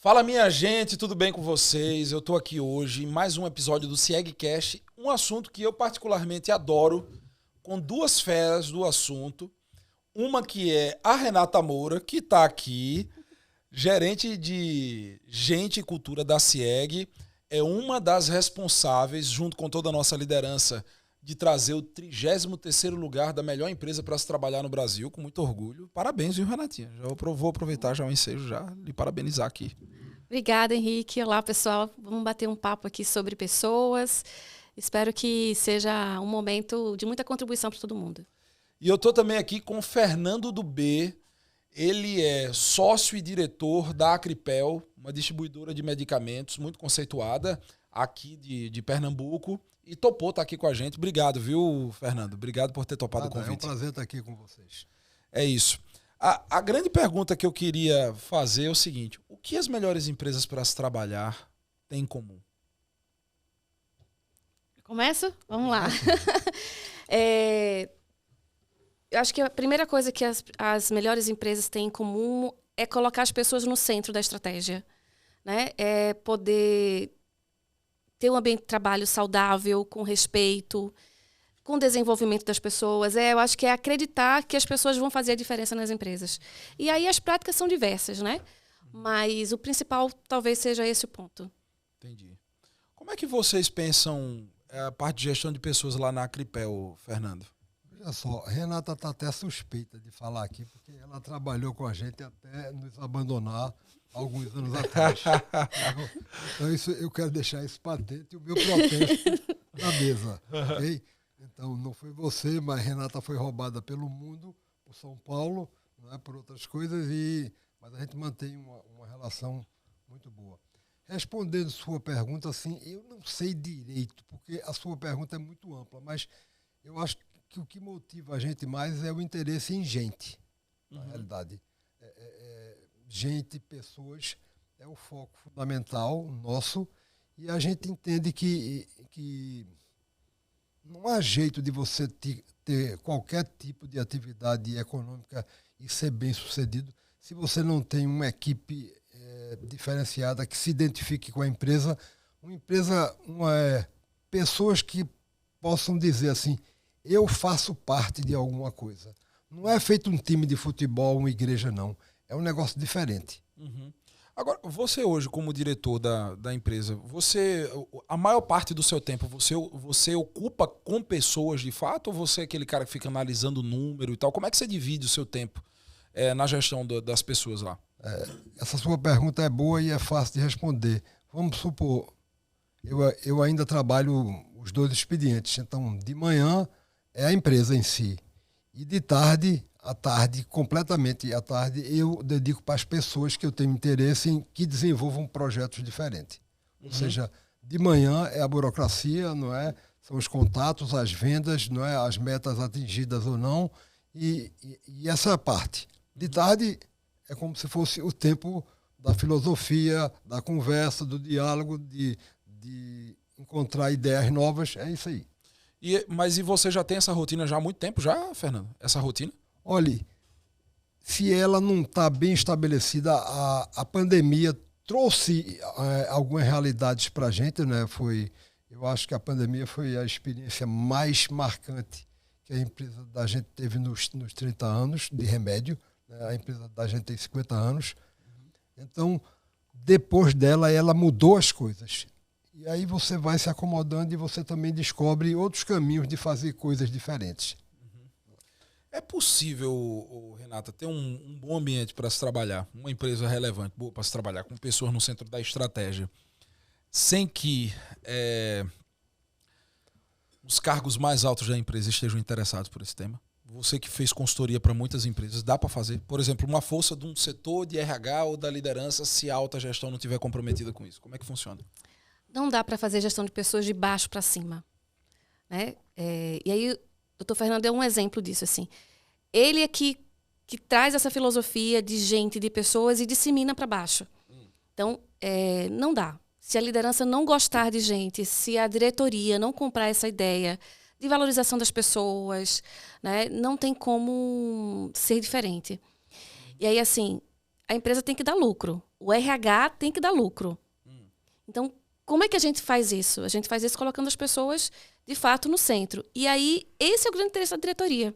Fala, minha gente, tudo bem com vocês? Eu tô aqui hoje em mais um episódio do CIEGcast, um assunto que eu particularmente adoro, com duas feras do assunto. Uma que é a Renata Moura, que tá aqui, gerente de Gente e Cultura da CIEG, é uma das responsáveis, junto com toda a nossa liderança, de trazer o 33º lugar da melhor empresa para se trabalhar no Brasil, com muito orgulho. Parabéns, viu, Renatinha? Vou aproveitar já o ensejo, já lhe parabenizar aqui. Obrigada, Henrique. Olá, pessoal. Vamos bater um papo aqui sobre pessoas. Espero que seja um momento de muita contribuição para todo mundo. E eu estou também aqui com o Fernando do B. Ele é sócio e diretor da Acripel, uma distribuidora de medicamentos muito conceituada aqui de Pernambuco. E topou estar aqui com a gente. Obrigado, viu, Fernando? Obrigado por ter topado o convite. É um prazer estar aqui com vocês. É isso. A grande pergunta que eu queria fazer é o seguinte: o que as melhores empresas para se trabalhar têm em comum? Começo? Vamos lá. Eu acho que a primeira coisa que as melhores empresas têm em comum é colocar as pessoas no centro da estratégia, né? É poder ter um ambiente de trabalho saudável, com respeito, com desenvolvimento das pessoas. Eu acho que é acreditar que as pessoas vão fazer a diferença nas empresas. E aí as práticas são diversas, né? Mas o principal talvez seja esse o ponto. Entendi. Como é que vocês pensam a parte de gestão de pessoas lá na Acripel, Fernando? Olha só, a Renata está até suspeita de falar aqui, porque ela trabalhou com a gente até nos abandonar alguns anos atrás. Então eu quero deixar isso patente, o meu protesto na mesa. Okay? Então, não foi você, mas Renata foi roubada pelo mundo, por São Paulo, não é, por outras coisas, mas a gente mantém uma relação muito boa. Respondendo sua pergunta, assim, eu não sei direito, porque a sua pergunta é muito ampla, mas eu acho que o que motiva a gente mais é o interesse em gente, na realidade. Gente, pessoas, é o foco fundamental nosso, e a gente entende que não há jeito de você ter qualquer tipo de atividade econômica e ser bem-sucedido se você não tem uma equipe diferenciada que se identifique com a empresa. Pessoas que possam dizer assim: eu faço parte de alguma coisa. Não é feito um time de futebol, uma igreja, não. É um negócio diferente. Uhum. Agora, você hoje, como diretor da empresa, a maior parte do seu tempo, você ocupa com pessoas de fato, ou você é aquele cara que fica analisando o número e tal? Como é que você divide o seu tempo na gestão das pessoas lá? Essa sua pergunta é boa e é fácil de responder. Vamos supor, eu ainda trabalho os 2 expedientes. Então, de manhã é a empresa em si. E de tarde, completamente à tarde, eu dedico para as pessoas que eu tenho interesse em que desenvolvam projetos diferentes. Ou seja, de manhã é a burocracia, não é? São os contatos, as vendas, não é? As metas atingidas ou não. E essa é a parte. De tarde é como se fosse o tempo da filosofia, da conversa, do diálogo, de encontrar ideias novas. É isso aí. Mas você já tem essa rotina já há muito tempo, já, Fernando? Essa rotina? Olha, se ela não está bem estabelecida, a pandemia trouxe algumas realidades para a gente, né? Eu acho que a pandemia foi a experiência mais marcante que a empresa da gente teve nos 30 anos de remédio. Né? A empresa da gente tem 50 anos. Então, depois dela, ela mudou as coisas. E aí você vai se acomodando e você também descobre outros caminhos de fazer coisas diferentes. É possível, Renata, ter um bom ambiente para se trabalhar, uma empresa relevante, boa para se trabalhar, com pessoas no centro da estratégia, sem que os cargos mais altos da empresa estejam interessados por esse tema? Você que fez consultoria para muitas empresas, dá para fazer? Por exemplo, uma força de um setor de RH ou da liderança se a alta gestão não estiver comprometida com isso. Como é que funciona? Não dá para fazer gestão de pessoas de baixo para cima, né? E aí o doutor Fernando é um exemplo disso. Assim. Ele é que traz essa filosofia de gente, de pessoas e dissemina para baixo. Então, não dá. Se a liderança não gostar de gente, se a diretoria não comprar essa ideia de valorização das pessoas, né, não tem como ser diferente. E aí, assim, a empresa tem que dar lucro. O RH tem que dar lucro. Então, como é que a gente faz isso? A gente faz isso colocando as pessoas, de fato, no centro. E aí, esse é o grande interesse da diretoria.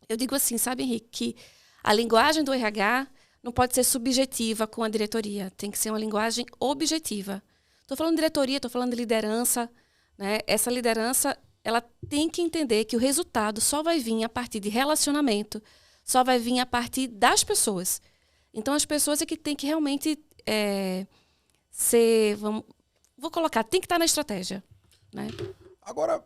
Eu digo assim, sabe, Henrique, que a linguagem do RH não pode ser subjetiva com a diretoria. Tem que ser uma linguagem objetiva. Estou falando de diretoria, estou falando de liderança. Né? Essa liderança, ela tem que entender que o resultado só vai vir a partir de relacionamento, só vai vir a partir das pessoas. Então, as pessoas é que tem que realmente ser... Vou colocar, tem que estar na estratégia. Né? Agora,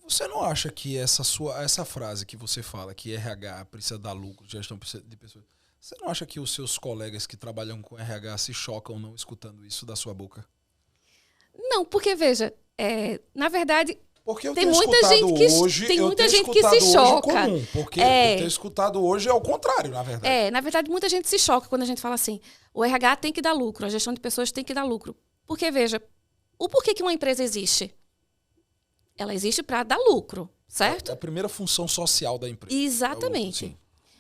você não acha que essa frase que você fala, que RH precisa dar lucro, gestão de pessoas, você não acha que os seus colegas que trabalham com RH se chocam não escutando isso da sua boca? Não, porque, veja, na verdade... Porque eu tem tenho muita escutado gente que, hoje, tem eu muita tenho gente que escutado se hoje choca. comum, porque eu tenho escutado hoje é o contrário, na verdade. Na verdade, muita gente se choca quando a gente fala assim, o RH tem que dar lucro, a gestão de pessoas tem que dar lucro. Porque, veja, o porquê que uma empresa existe? Ela existe para dar lucro, certo? É a primeira função social da empresa. Exatamente.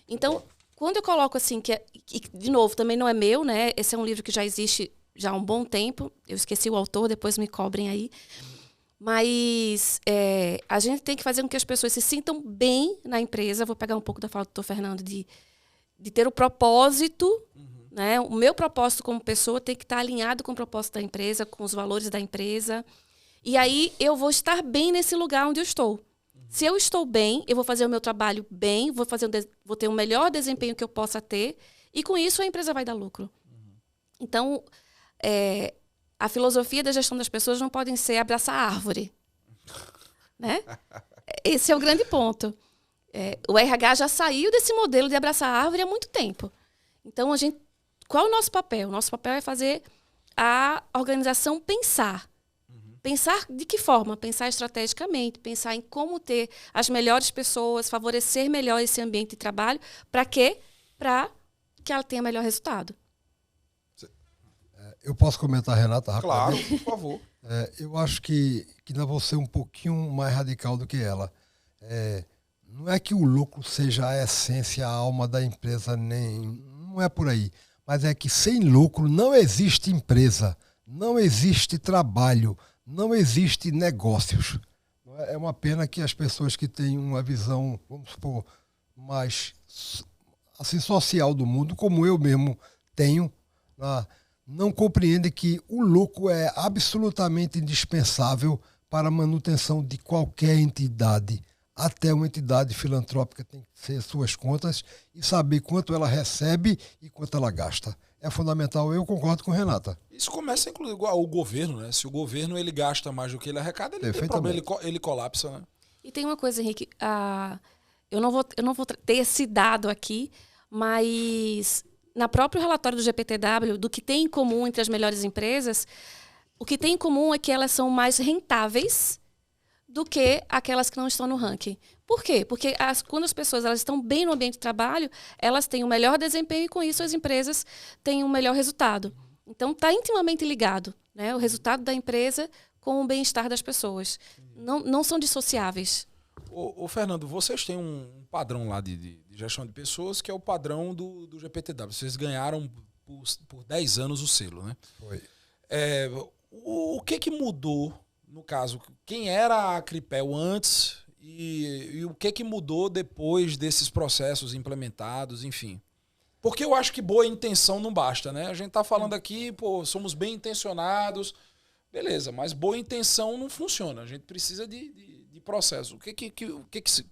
Então, quando eu coloco assim, que de novo, também não é meu, né? Esse é um livro que já existe já há um bom tempo. Eu esqueci o autor, depois me cobrem aí. Mas a gente tem que fazer com que as pessoas se sintam bem na empresa. Vou pegar um pouco da fala do doutor Fernando de ter o propósito. Né? O meu propósito como pessoa tem que estar alinhado com o propósito da empresa, com os valores da empresa. E aí eu vou estar bem nesse lugar onde eu estou. Se eu estou bem, eu vou fazer o meu trabalho bem, vou ter o melhor desempenho que eu possa ter. E com isso a empresa vai dar lucro. Então, a filosofia da gestão das pessoas não pode ser abraçar a árvore. Né? Esse é o grande ponto. O RH já saiu desse modelo de abraçar a árvore há muito tempo. Então, qual é o nosso papel? O nosso papel é fazer a organização pensar. Pensar de que forma? Pensar estrategicamente, pensar em como ter as melhores pessoas, favorecer melhor esse ambiente de trabalho. Para quê? Para que ela tenha melhor resultado. Eu posso comentar, Renata, rapidamente? Claro, por favor. Eu acho que ainda vou ser um pouquinho mais radical do que ela. Não é que o lucro seja a essência, a alma da empresa, não é por aí. Mas é que sem lucro não existe empresa, não existe trabalho, não existe negócios. É uma pena que as pessoas que têm uma visão, vamos supor, mais assim, social do mundo, como eu mesmo tenho, não compreendem que o lucro é absolutamente indispensável para a manutenção de qualquer entidade. Até uma entidade filantrópica tem que ter suas contas e saber quanto ela recebe e quanto ela gasta. É fundamental, eu concordo com a Renata. Isso começa, inclusive, o governo, né? Se o governo ele gasta mais do que ele arrecada, ele tem problema, ele colapsa, né? E tem uma coisa, Henrique, eu não vou ter esse dado aqui, mas na próprio relatório do GPTW, do que tem em comum entre as melhores empresas, o que tem em comum é que elas são mais rentáveis do que aquelas que não estão no ranking. Por quê? Porque quando as pessoas elas estão bem no ambiente de trabalho, elas têm um melhor desempenho e, com isso, as empresas têm um melhor resultado. Então, está intimamente ligado, né, o resultado da empresa com o bem-estar das pessoas. Não são dissociáveis. Ô, Fernando, vocês têm um padrão lá de gestão de pessoas que é o padrão do GPTW. Vocês ganharam por 10 anos o selo, né? Foi. O que mudou, no caso, quem era a Acripel antes e o que mudou depois desses processos implementados, enfim? Porque eu acho que boa intenção não basta, né? A gente tá falando aqui, somos bem intencionados, beleza, mas boa intenção não funciona. A gente precisa de processo. O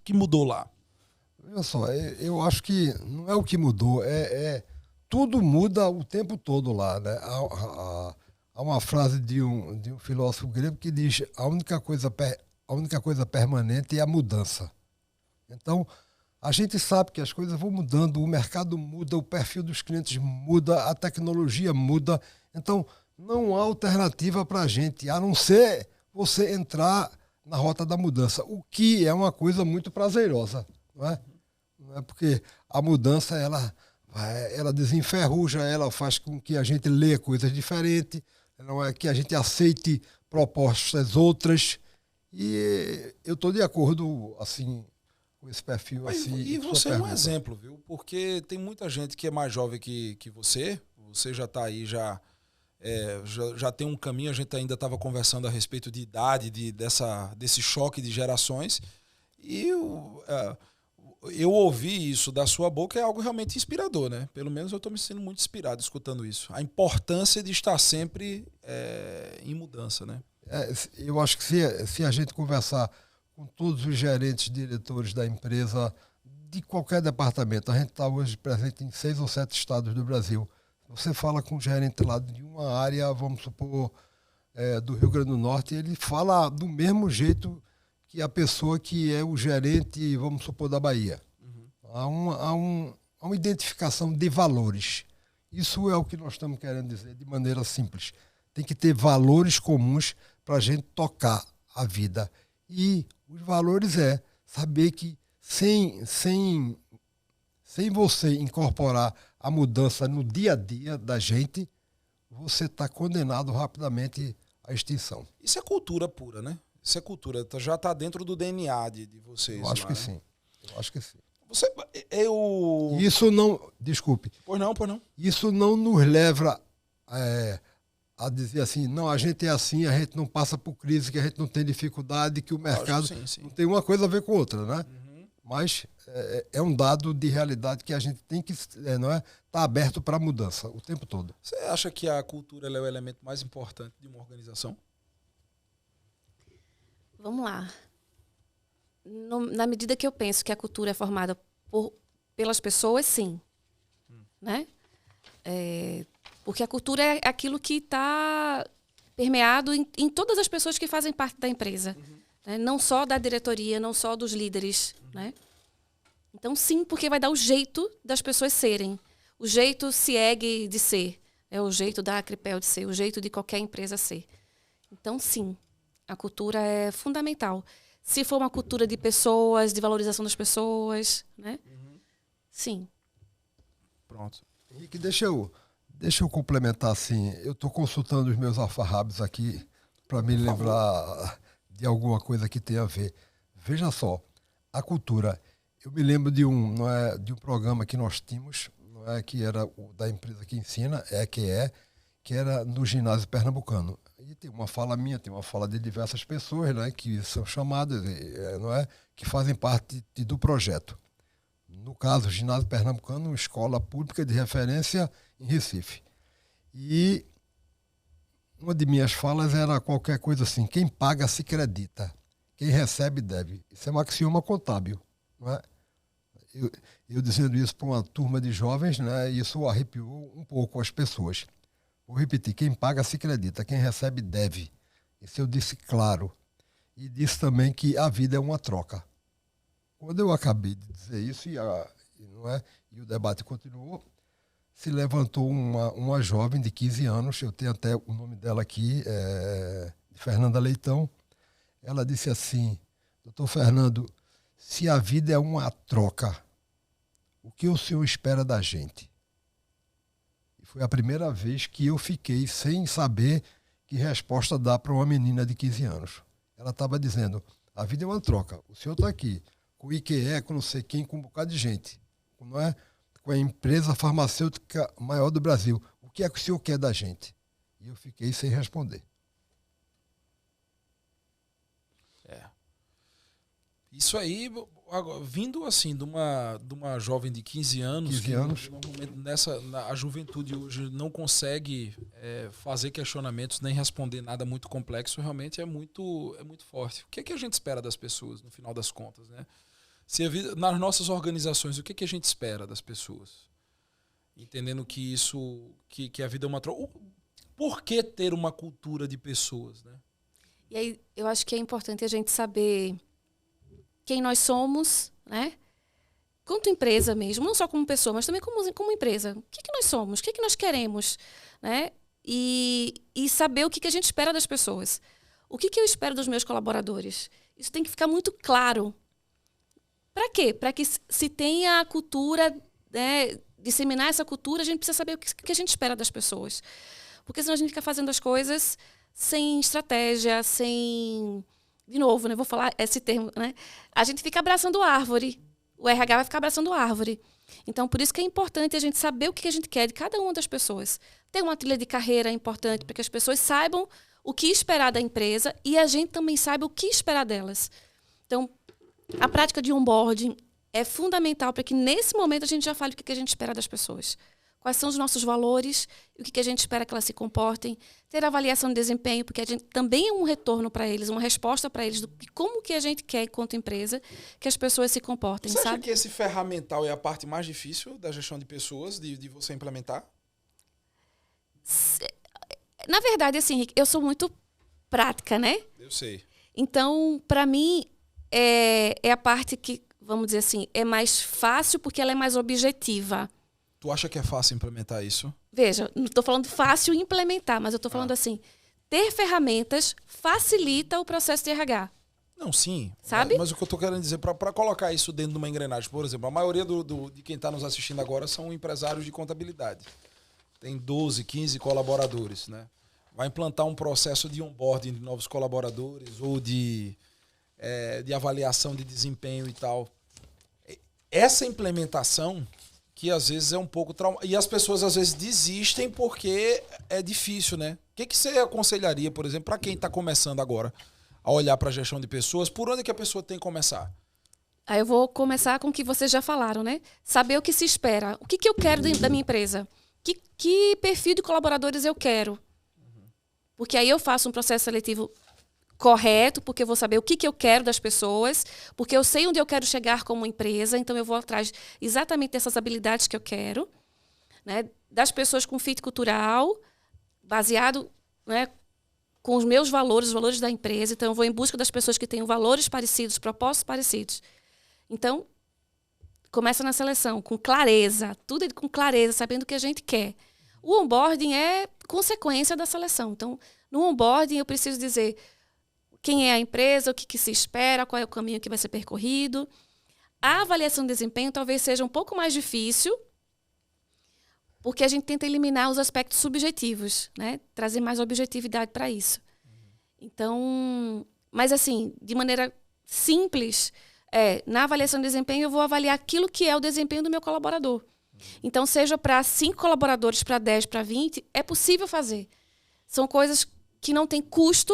que mudou lá? Olha só, eu acho que não é o que mudou, tudo muda o tempo todo lá, né? Há uma frase de um filósofo grego que diz: a única coisa permanente é a mudança. Então, a gente sabe que as coisas vão mudando, o mercado muda, o perfil dos clientes muda, a tecnologia muda. Então, não há alternativa para a gente, a não ser você entrar na rota da mudança, o que é uma coisa muito prazerosa, não é? Não é porque a mudança, ela desenferruja, ela faz com que a gente lê coisas diferentes, não é que a gente aceite propostas outras. E eu estou de acordo, assim, com esse perfil Mas, assim. e sua você é um pergunta. exemplo, viu? Porque tem muita gente que é mais jovem que você. Você já está aí, já tem um caminho. A gente ainda estava conversando a respeito de idade, desse choque de gerações. E eu ouvir isso da sua boca é algo realmente inspirador, né? Pelo menos eu estou me sentindo muito inspirado escutando isso. A importância de estar sempre em mudança, né? Eu acho que se a gente conversar com todos os gerentes, diretores da empresa, de qualquer departamento, a gente está hoje presente em 6 ou 7 estados do Brasil. Você fala com o gerente lá de uma área, vamos supor, do Rio Grande do Norte, ele fala do mesmo jeito que a pessoa que é o gerente, vamos supor, da Bahia. Há uma identificação de valores. Isso é o que nós estamos querendo dizer de maneira simples. Tem que ter valores comuns para a gente tocar a vida. E os valores é saber que sem você incorporar a mudança no dia a dia da gente, você está condenado rapidamente à extinção. Isso é cultura pura, né? Isso é cultura. Já está dentro do DNA de vocês. Eu acho lá, que né? sim. Eu acho que sim. Isso não, desculpe. Pois não. Isso não nos leva a dizer assim, não, a gente é assim, a gente não passa por crise, que a gente não tem dificuldade, que o mercado sim. não tem uma coisa a ver com outra, né? Mas é um dado de realidade que a gente tem que tá aberto para mudança o tempo todo. Você acha que a cultura é o elemento mais importante de uma organização? Vamos lá. Na medida que eu penso que a cultura é formada pelas pessoas, sim. Né? Porque a cultura é aquilo que está permeado em todas as pessoas que fazem parte da empresa. Né? Não só da diretoria, não só dos líderes. Né? Então, sim, porque vai dar o jeito das pessoas serem. O jeito CIEG de ser. É o jeito da Acripel de ser. O jeito de qualquer empresa ser. Então, sim, a cultura é fundamental. Se for uma cultura de pessoas, de valorização das pessoas, né? Sim. Pronto. Henrique, deixa eu complementar assim. Eu estou consultando os meus alfarrábios aqui para me lembrar de alguma coisa que tenha a ver. Veja só, a cultura. Eu me lembro de um programa que nós tínhamos, que era da empresa que ensina, que era no ginásio pernambucano. E tem uma fala minha, tem uma fala de diversas pessoas, né, que são chamadas, que fazem parte do projeto. No caso, o ginásio pernambucano, uma escola pública de referência em Recife. E uma de minhas falas era qualquer coisa assim, quem paga se acredita, quem recebe deve. Isso é um axioma contábil. Não é? Eu dizendo isso para uma turma de jovens, né, isso arrepiou um pouco as pessoas. Vou repetir, quem paga se acredita, quem recebe deve. Isso eu disse claro. E disse também que a vida é uma troca. Quando eu acabei de dizer isso, e o debate continuou, se levantou uma jovem de 15 anos, eu tenho até o nome dela aqui, Fernanda Leitão. Ela disse assim, doutor Fernando, se a vida é uma troca, o que o senhor espera da gente? Foi a primeira vez que eu fiquei sem saber que resposta dar para uma menina de 15 anos. Ela estava dizendo, a vida é uma troca. O senhor está aqui com o IQE, com não sei quem, com um bocado de gente. Com a empresa farmacêutica maior do Brasil. O que é que o senhor quer da gente? E eu fiquei sem responder. Isso aí, vindo assim de uma jovem de 15 anos, normalmente a juventude hoje não consegue fazer questionamentos nem responder nada muito complexo, realmente é muito forte. O que é que a gente espera das pessoas, no final das contas, né? Nas nossas organizações, o que é que a gente espera das pessoas? Entendendo que que a vida é uma troca. Por que ter uma cultura de pessoas, né? E aí, eu acho que é importante a gente saber quem nós somos, né? Quanto empresa mesmo, não só como pessoa, mas também como empresa. O que nós somos? O que nós queremos? Né? E saber o que a gente espera das pessoas. O que eu espero dos meus colaboradores? Isso tem que ficar muito claro. Para quê? Para que se tenha a cultura, né, disseminar essa cultura, a gente precisa saber o que a gente espera das pessoas. Porque senão a gente fica fazendo as coisas sem estratégia, sem de novo, né, vou falar esse termo, né? A gente fica abraçando árvore. O RH vai ficar abraçando árvore. Então, por isso que é importante a gente saber o que a gente quer de cada uma das pessoas. Ter uma trilha de carreira é importante para que as pessoas saibam o que esperar da empresa e a gente também saiba o que esperar delas. Então, a prática de onboarding é fundamental para que, nesse momento, a gente já fale o que a gente espera das pessoas. Quais são os nossos valores, o que a gente espera que elas se comportem. Ter avaliação de desempenho, porque a gente também é um retorno para eles, uma resposta para eles de como que a gente quer, enquanto empresa, que as pessoas se comportem. Você acha sabe? que esse ferramental é a parte mais difícil da gestão de pessoas, de você implementar? Na verdade, assim, Henrique, eu sou muito prática, né? Eu sei. Então, para mim, é a parte que, vamos dizer assim, é mais fácil porque ela é mais objetiva. Tu acha que é fácil implementar isso? Veja, não estou falando fácil implementar, mas eu estou falando assim, ter ferramentas facilita o processo de RH. Não, sim. Sabe? Mas o que eu estou querendo dizer, para colocar isso dentro de uma engrenagem, por exemplo, a maioria de quem está nos assistindo agora são empresários de contabilidade. Tem 12, 15 colaboradores, né? Vai implantar um processo de onboarding de novos colaboradores ou de avaliação de desempenho e tal. Essa implementação que às vezes é um pouco traumática. E as pessoas às vezes desistem porque é difícil, né? O que você aconselharia, por exemplo, para quem está começando agora a olhar para a gestão de pessoas? Por onde que a pessoa tem que começar? Aí eu vou começar com o que vocês já falaram, né? Saber o que se espera. O que eu quero da minha empresa? Que perfil de colaboradores eu quero? Porque aí eu faço um processo seletivo correto, porque eu vou saber o que eu quero das pessoas, porque eu sei onde eu quero chegar como empresa, então eu vou atrás exatamente dessas habilidades que eu quero, né? Das pessoas com fit cultural, baseado, né, com os meus valores, os valores da empresa. Então eu vou em busca das pessoas que tenham valores parecidos, propósitos parecidos. Então, começa na seleção, com clareza, tudo com clareza, sabendo o que a gente quer. O onboarding é consequência da seleção. Então, no onboarding eu preciso dizer quem é a empresa, o que se espera, qual é o caminho que vai ser percorrido. A avaliação de desempenho talvez seja um pouco mais difícil, porque a gente tenta eliminar os aspectos subjetivos, né? Trazer mais objetividade para isso. Então, mas assim, de maneira simples, na avaliação de desempenho eu vou avaliar aquilo que é o desempenho do meu colaborador. Então, seja para 5 colaboradores, para 10, para 20, é possível fazer. São coisas que não têm custo.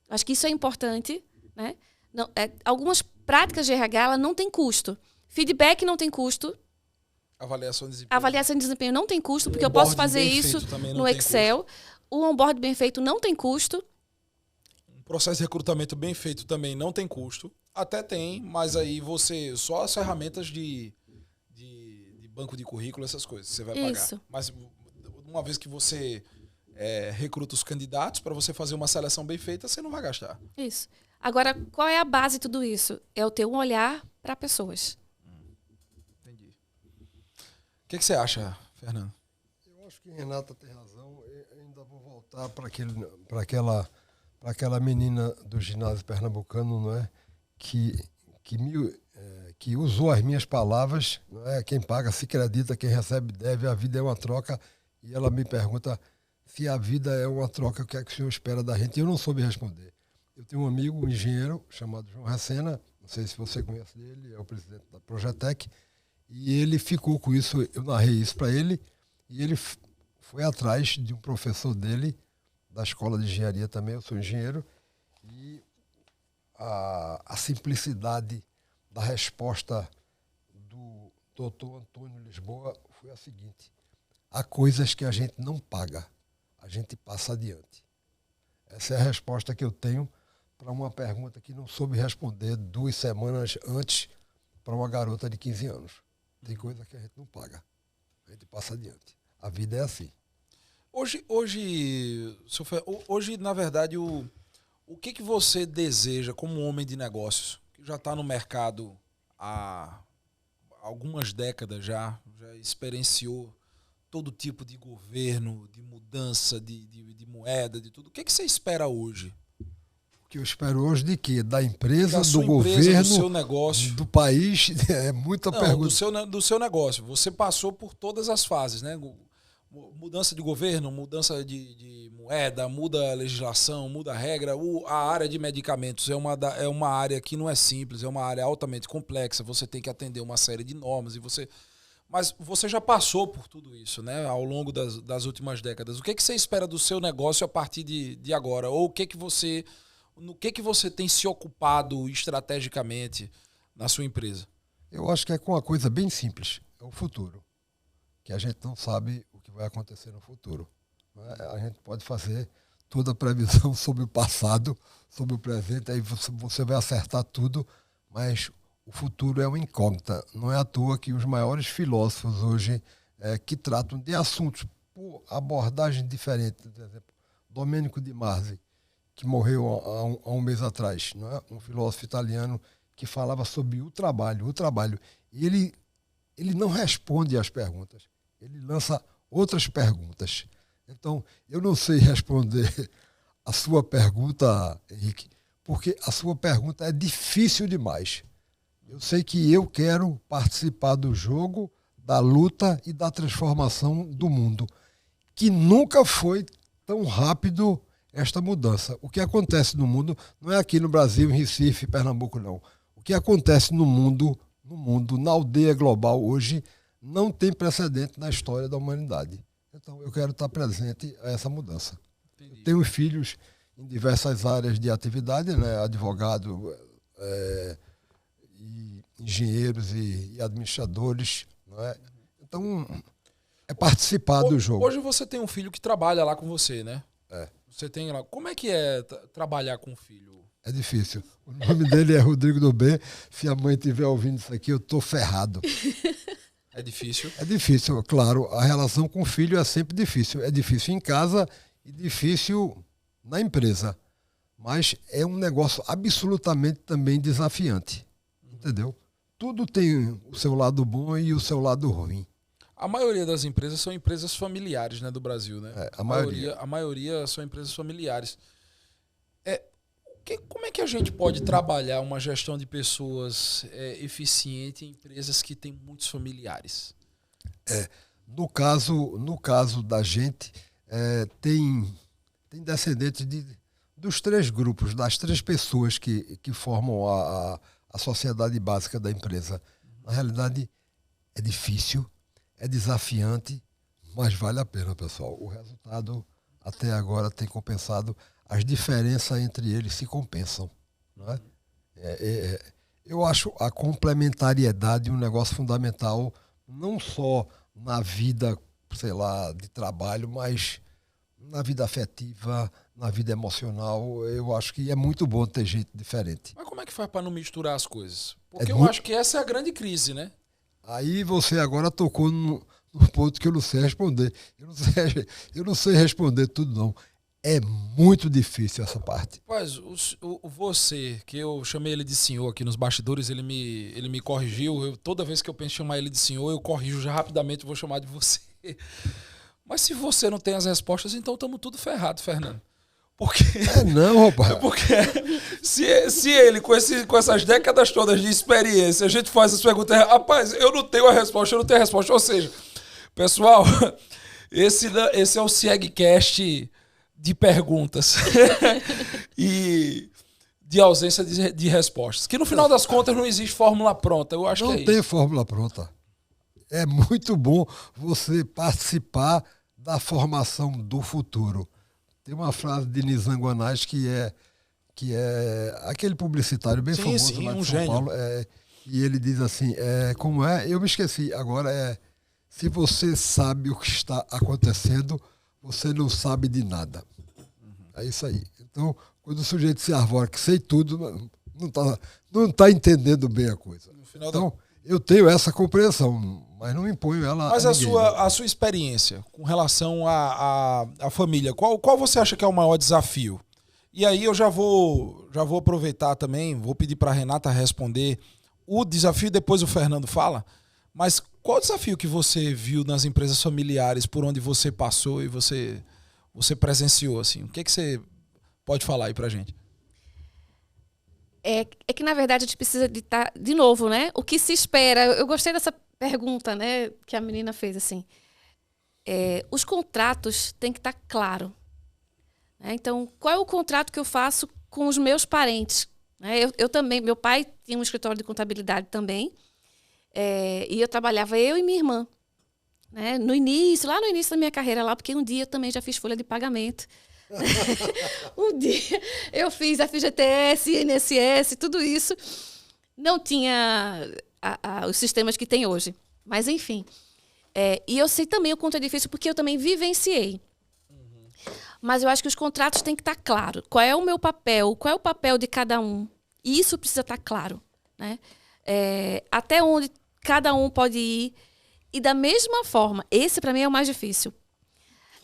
Acho que isso é importante, né? Não, algumas práticas de RH ela não tem custo. Feedback não tem custo. Avaliação de desempenho. Avaliação de desempenho não tem custo, porque eu posso fazer isso no Excel. O onboard bem feito não tem custo. Um processo de recrutamento bem feito também não tem custo. Até tem, mas aí só as ferramentas de banco de currículo, essas coisas, você vai Isso. pagar. Mas uma vez que você recruta os candidatos, para você fazer uma seleção bem feita, você não vai gastar. Isso. Agora, qual é a base de tudo isso? É o ter um olhar para pessoas. Entendi. O que você acha, Fernando? Eu acho que Renata tem razão. Eu ainda vou voltar para aquela menina do ginásio pernambucano, não é? Que usou as minhas palavras, não é? Quem paga se acredita, quem recebe deve, a vida é uma troca. E ela me pergunta se a vida é uma troca, o que é que o senhor espera da gente? E eu não soube responder. Eu tenho um amigo, um engenheiro, chamado João Recena, não sei se você conhece ele, é o presidente da Projetec, e ele ficou com isso, eu narrei isso para ele, e ele foi atrás de um professor dele, da escola de engenharia também, eu sou engenheiro, e a simplicidade da resposta do doutor Antônio Lisboa foi a seguinte: há coisas que a gente não paga, a gente passa adiante. Essa é a resposta que eu tenho para uma pergunta que não soube responder 2 semanas antes para uma garota de 15 anos. Tem coisa que a gente não paga, a gente passa adiante. A vida é assim. Hoje, na verdade, o que você deseja como homem de negócios, que já está no mercado há algumas décadas já experienciou todo tipo de governo, de mudança, de moeda, de tudo. O que você espera hoje? O que eu espero hoje de quê? Da empresa, do governo, governo, do seu negócio, do país? É muita pergunta. Do seu negócio. Você passou por todas as fases, né? mudança de governo, mudança de moeda, muda a legislação, muda a regra. A área de medicamentos é uma área que não é simples, é uma área altamente complexa. Você tem que atender uma série de normas mas você já passou por tudo isso, né? Ao longo das últimas décadas. O que você espera do seu negócio a partir de agora? Ou no que você tem se ocupado estrategicamente na sua empresa? Eu acho que é com uma coisa bem simples, é o futuro. Que a gente não sabe o que vai acontecer no futuro. Né? A gente pode fazer toda a previsão sobre o passado, sobre o presente, aí você vai acertar tudo, mas o futuro é uma incógnita. Não é à toa que os maiores filósofos hoje que tratam de assuntos por abordagem diferente, por exemplo, Domenico de Masi, que morreu há um mês atrás, não é? Um filósofo italiano que falava sobre o trabalho. E ele não responde às perguntas, ele lança outras perguntas. Então, eu não sei responder a sua pergunta, Henrique, porque a sua pergunta é difícil demais. Eu sei que eu quero participar do jogo, da luta e da transformação do mundo, que nunca foi tão rápido esta mudança. O que acontece no mundo não é aqui no Brasil, em Recife, Pernambuco, não. O que acontece no mundo, na aldeia global hoje, não tem precedente na história da humanidade. Então, eu quero estar presente a essa mudança. Entendi. Eu tenho filhos em diversas áreas de atividade, né? Advogado, e engenheiros e administradores. Não é? Então, é participar do jogo. Hoje você tem um filho que trabalha lá com você, né? É. Você tem lá. Como é que é trabalhar com um filho? É difícil. O nome dele é Rodrigo do B. Se a mãe estiver ouvindo isso aqui, eu estou ferrado. É difícil? É difícil, claro. A relação com o filho é sempre difícil. É difícil em casa e difícil na empresa. Mas é um negócio absolutamente também desafiante. Entendeu? Tudo tem o seu lado bom e o seu lado ruim. A maioria das empresas são empresas familiares, né, do Brasil, né? A maioria. A maioria são empresas familiares. Como é que a gente pode trabalhar uma gestão de pessoas eficiente em empresas que têm muitos familiares? No caso da gente, tem descendentes dos três grupos, das três pessoas que formam a sociedade básica da empresa. Na realidade, é difícil, é desafiante, mas vale a pena, pessoal. O resultado até agora tem compensado. As diferenças entre eles se compensam. Não é? Eu acho a complementariedade um negócio fundamental, não só na vida, sei lá, de trabalho, mas na vida afetiva, na vida emocional. Eu acho que é muito bom ter gente diferente. Mas como é que faz para não misturar as coisas? Porque eu acho que essa é a grande crise, né? Aí você agora tocou no ponto que eu não sei responder. Eu não sei responder tudo, não. É muito difícil essa parte. Rapaz, você, que eu chamei ele de senhor aqui nos bastidores, ele me corrigiu. Toda vez que eu penso em chamar ele de senhor, eu corrijo já rapidamente, vou chamar de você. Mas se você não tem as respostas, então estamos tudo ferrado, Fernando. Porque, não, rapaz. Porque se ele, com essas décadas todas de experiência, a gente faz as perguntas, rapaz, eu não tenho a resposta. Ou seja, pessoal, esse é o SIEGcast de perguntas e de ausência de respostas. Que no final das contas não existe fórmula pronta. Eu acho que é isso. Não tem fórmula pronta. É muito bom você participar da formação do futuro. Tem uma frase de Nizanguanais que é aquele publicitário bem famoso lá de São Paulo. E ele diz assim, como é? Eu me esqueci. Agora se você sabe o que está acontecendo, você não sabe de nada. É isso aí. Então, quando o sujeito se arvora que sei tudo, não tá entendendo bem a coisa. Então, eu tenho essa compreensão, mas não imponho ela Mas a ninguém. A sua experiência com relação à família, qual você acha que é o maior desafio? E aí eu já vou aproveitar também, vou pedir para a Renata responder o desafio, depois o Fernando fala, mas qual o desafio que você viu nas empresas familiares por onde você passou e você presenciou, assim? O que você pode falar aí pra gente? É que, na verdade, a gente precisa de novo, né? O que se espera? Eu gostei dessa pergunta, né, que a menina fez, assim. os contratos têm que estar claros. Né? Então, qual é o contrato que eu faço com os meus parentes? Né? Eu também, meu pai tinha um escritório de contabilidade também, e eu trabalhava, eu e minha irmã. Né? Lá no início da minha carreira, porque um dia eu também já fiz folha de pagamento. Um dia eu fiz FGTS, INSS, tudo isso. Não tinha os sistemas que tem hoje. Mas, enfim. E eu sei também o quanto é difícil, porque eu também vivenciei. Mas eu acho que os contratos têm que estar claros. Qual é o meu papel? Qual é o papel de cada um? E isso precisa estar claro. Né? Até onde cada um pode ir. E da mesma forma, esse para mim é o mais difícil.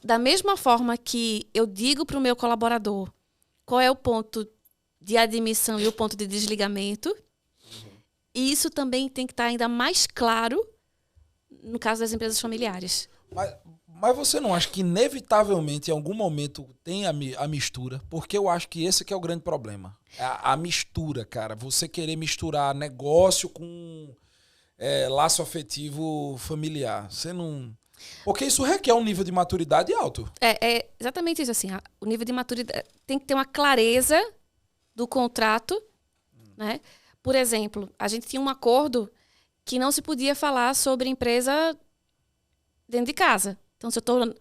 Da mesma forma que eu digo para o meu colaborador qual é o ponto de admissão e o ponto de desligamento, isso também tem que estar ainda mais claro no caso das empresas familiares. Mas você não acha que inevitavelmente em algum momento tem a mistura? Porque eu acho que esse que é o grande problema. A mistura, cara. Você querer misturar negócio com laço afetivo familiar. Você não... Porque isso requer um nível de maturidade alto. É exatamente isso. Assim, o nível de maturidade tem que ter uma clareza do contrato. Né? Por exemplo, a gente tinha um acordo que não se podia falar sobre empresa dentro de casa. Então, se eu estou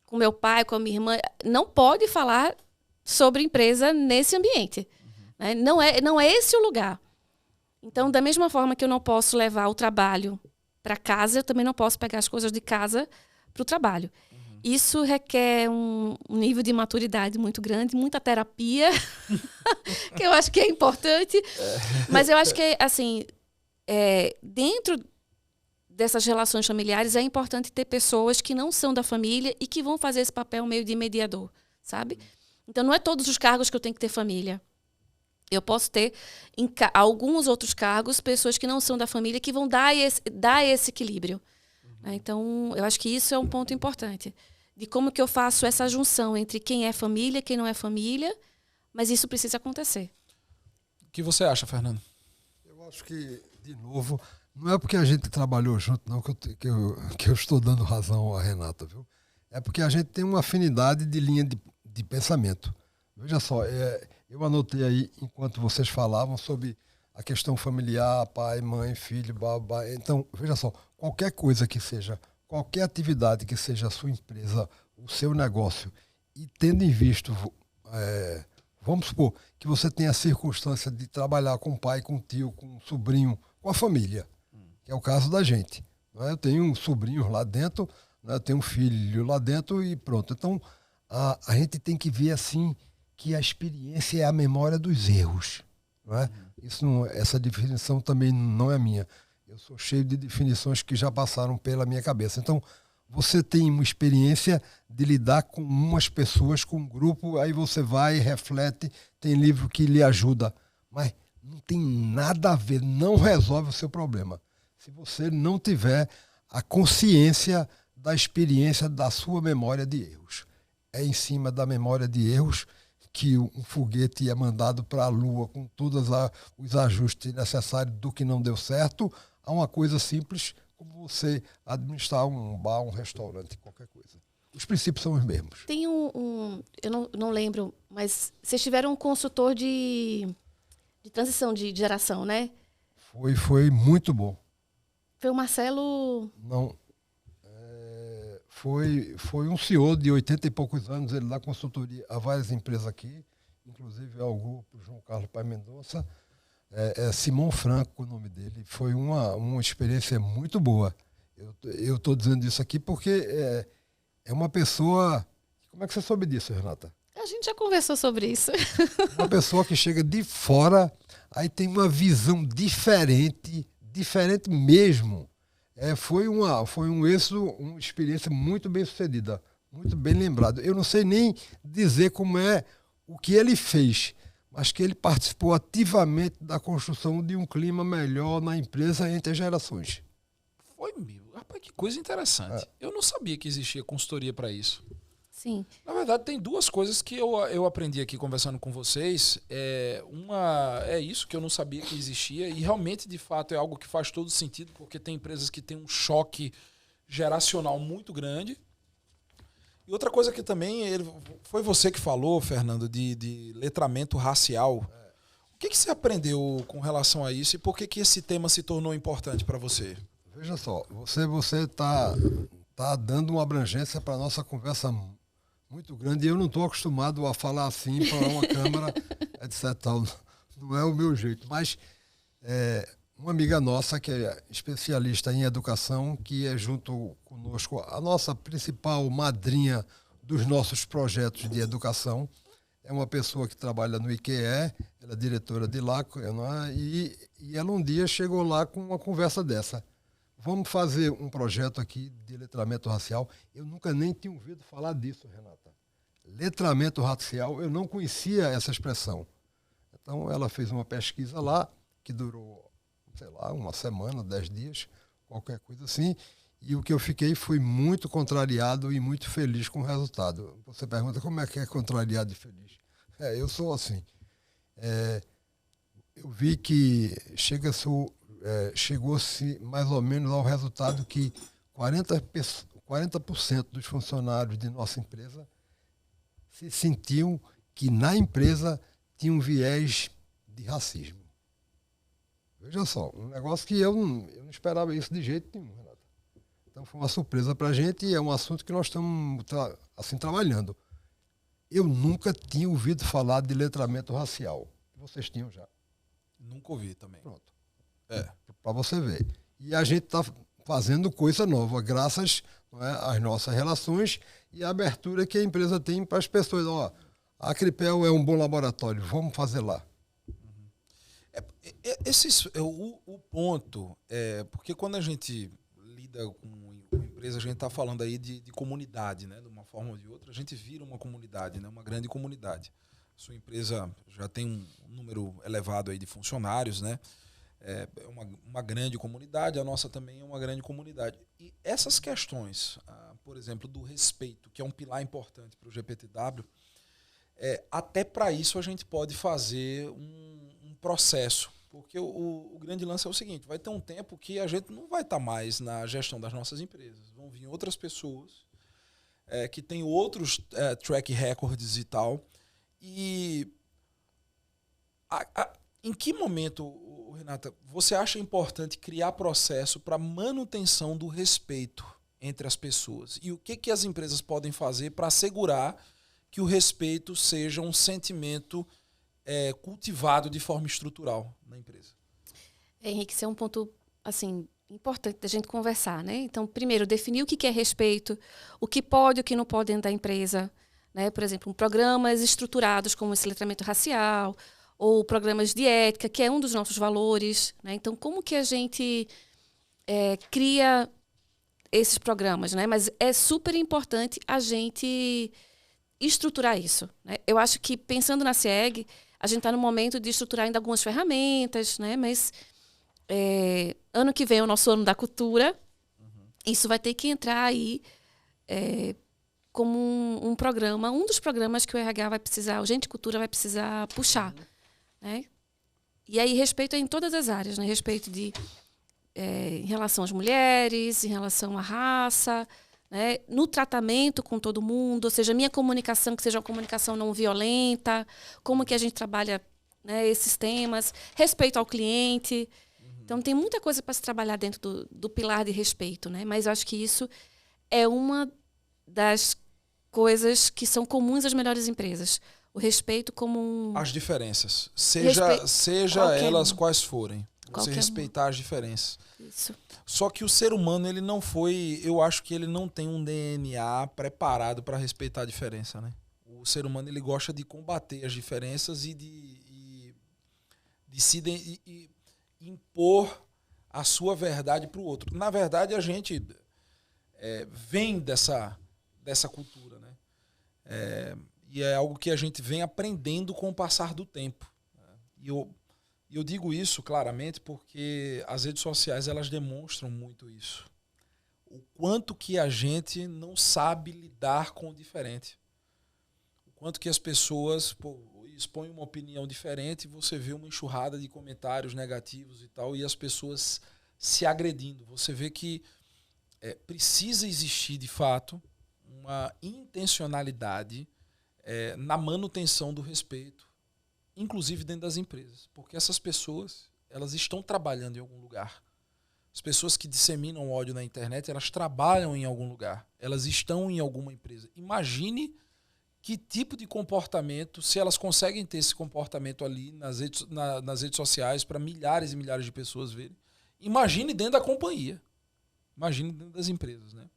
com meu pai, com a minha irmã, não pode falar sobre empresa nesse ambiente. Né? Não é esse o lugar. Então, da mesma forma que eu não posso levar o trabalho para casa, eu também não posso pegar as coisas de casa para o trabalho. Isso requer um nível de maturidade muito grande, muita terapia, que eu acho que é importante. Mas eu acho que, assim, dentro dessas relações familiares, é importante ter pessoas que não são da família e que vão fazer esse papel meio de mediador, sabe? Então, não é todos os cargos que eu tenho que ter família. Eu posso ter, em alguns outros cargos, pessoas que não são da família que vão dar esse equilíbrio. Então, eu acho que isso é um ponto importante. De como que eu faço essa junção entre quem é família, quem não é família, mas isso precisa acontecer. O que você acha, Fernando? Eu acho que, de novo, não é porque a gente trabalhou junto, não, que eu estou dando razão à Renata, viu? É porque a gente tem uma afinidade de linha de pensamento. Veja só, eu anotei aí, enquanto vocês falavam, sobre a questão familiar, pai, mãe, filho, babá. Então, veja só, qualquer coisa que seja, qualquer atividade que seja a sua empresa, o seu negócio, e tendo em vista, vamos supor, que você tenha a circunstância de trabalhar com o pai, com o tio, com o sobrinho, com a família, que é o caso da gente. Não é? Eu tenho um sobrinho lá dentro, né? Eu tenho um filho lá dentro e pronto. Então, a gente tem que ver assim, que a experiência é a memória dos erros. Não é? Essa definição também não é minha. Eu sou cheio de definições que já passaram pela minha cabeça. Então, você tem uma experiência de lidar com umas pessoas, com um grupo, aí você vai, reflete, tem livro que lhe ajuda. Mas não tem nada a ver, não resolve o seu problema. Se você não tiver a consciência da experiência da sua memória de erros. É em cima da memória de erros que um foguete é mandado para a Lua com todos os ajustes necessários do que não deu certo, a uma coisa simples como você administrar um bar, um restaurante, qualquer coisa. Os princípios são os mesmos. Tem eu não lembro, mas vocês tiveram um consultor de transição de geração, né? Foi muito bom. Foi o Marcelo... Não. Foi um senhor de 80 e poucos anos, ele dá consultoria a várias empresas aqui, inclusive ao grupo João Carlos Pai Mendonça. Simão Franco o nome dele. Foi uma experiência muito boa. Eu estou dizendo isso aqui porque é uma pessoa... Como é que você soube disso, Renata? A gente já conversou sobre isso. Uma pessoa que chega de fora, aí tem uma visão diferente mesmo. Foi uma experiência muito bem sucedida, muito bem lembrada. Eu não sei nem dizer como é o que ele fez, mas que ele participou ativamente da construção de um clima melhor na empresa entre as gerações. Foi meu. Rapaz, que coisa interessante. Eu não sabia que existia consultoria para isso. Sim. Na verdade, tem duas coisas que eu aprendi aqui conversando com vocês. Uma é isso, que eu não sabia que existia, e realmente, de fato, é algo que faz todo sentido, porque tem empresas que têm um choque geracional muito grande. E outra coisa que também foi você que falou, Fernando, de letramento racial. O que você aprendeu com relação a isso e por que esse tema se tornou importante para você? Veja só, você tá dando uma abrangência para a nossa conversa muito grande e eu não estou acostumado a falar assim para uma câmera, etc. Não é o meu jeito, mas uma amiga nossa que é especialista em educação, que é junto conosco a nossa principal madrinha dos nossos projetos de educação, é uma pessoa que trabalha no IQE, ela é diretora de lá, e ela um dia chegou lá com uma conversa dessa. Vamos fazer um projeto aqui de letramento racial. Eu nunca nem tinha ouvido falar disso, Renata. Letramento racial, eu não conhecia essa expressão. Então, ela fez uma pesquisa lá, que durou, sei lá, uma semana, 10 dias, qualquer coisa assim. E o que eu fiquei foi muito contrariado e muito feliz com o resultado. Você pergunta como é que é contrariado e feliz. Eu sou assim. Eu vi que chegou-se mais ou menos ao resultado que 40% dos funcionários de nossa empresa se sentiam que na empresa tinha um viés de racismo. Veja só, um negócio que eu não esperava isso de jeito nenhum, Renata. Então foi uma surpresa para a gente e é um assunto que nós estamos assim, trabalhando. Eu nunca tinha ouvido falar de letramento racial. Vocês tinham já? Nunca ouvi também. Pronto. Para você ver. E a gente está fazendo coisa nova, graças às nossas relações e a abertura que a empresa tem para as pessoas. A Acripel é um bom laboratório, vamos fazer lá. O ponto é porque quando a gente lida com empresa, a gente está falando aí de comunidade, né? De uma forma ou de outra, a gente vira uma comunidade, né? Uma grande comunidade. Sua empresa já tem um número elevado aí de funcionários, né? É uma grande comunidade, a nossa também é uma grande comunidade. E essas questões, por exemplo, do respeito, que é um pilar importante para o GPTW, até para isso a gente pode fazer um processo. Porque o grande lance é o seguinte, vai ter um tempo que a gente não vai estar mais na gestão das nossas empresas. Vão vir outras pessoas que têm outros track records e tal. E em que momento, Renata, você acha importante criar processo para manutenção do respeito entre as pessoas? E o que as empresas podem fazer para assegurar que o respeito seja um sentimento cultivado de forma estrutural na empresa? Henrique, esse é um ponto assim, importante da gente conversar, né? Então, primeiro, definir o que é respeito, o que pode e o que não pode dentro da empresa. Né? Por exemplo, programas estruturados como esse letramento racial, ou programas de ética, que é um dos nossos valores. Né? Então, como que a gente cria esses programas? Né? Mas é super importante a gente estruturar isso. Né? Eu acho que, pensando na CIEG, a gente está no momento de estruturar ainda algumas ferramentas, né? Mas ano que vem é o nosso ano da cultura. Isso vai ter que entrar aí como um programa, um dos programas que o RH vai precisar, o Gente Cultura vai precisar puxar. Né? E aí, respeito em todas as áreas, né? Respeito em relação às mulheres, em relação à raça, né? No tratamento com todo mundo, ou seja, minha comunicação, que seja uma comunicação não violenta, como que a gente trabalha, né, esses temas, respeito ao cliente. Então, tem muita coisa para se trabalhar dentro do pilar de respeito, né? Mas eu acho que isso é uma das coisas que são comuns às melhores empresas. O respeito como as diferenças, seja elas quais forem. Você respeitar as diferenças. Isso. Só que o ser humano, ele não foi... Eu acho que ele não tem um DNA preparado para respeitar a diferença, né? O ser humano, ele gosta de combater as diferenças e de impor a sua verdade para o outro. Na verdade, a gente vem dessa cultura, né? E é algo que a gente vem aprendendo com o passar do tempo. E eu digo isso claramente porque as redes sociais, elas demonstram muito isso. O quanto que a gente não sabe lidar com o diferente. O quanto que as pessoas expõem uma opinião diferente e você vê uma enxurrada de comentários negativos e tal, e as pessoas se agredindo. Você vê que precisa existir, de fato, uma intencionalidade na manutenção do respeito, inclusive dentro das empresas. Porque essas pessoas, elas estão trabalhando em algum lugar. As pessoas que disseminam ódio na internet, elas trabalham em algum lugar. Elas estão em alguma empresa. Imagine que tipo de comportamento, se elas conseguem ter esse comportamento ali nas redes sociais para milhares e milhares de pessoas verem. Imagine dentro da companhia. Imagine dentro das empresas, né?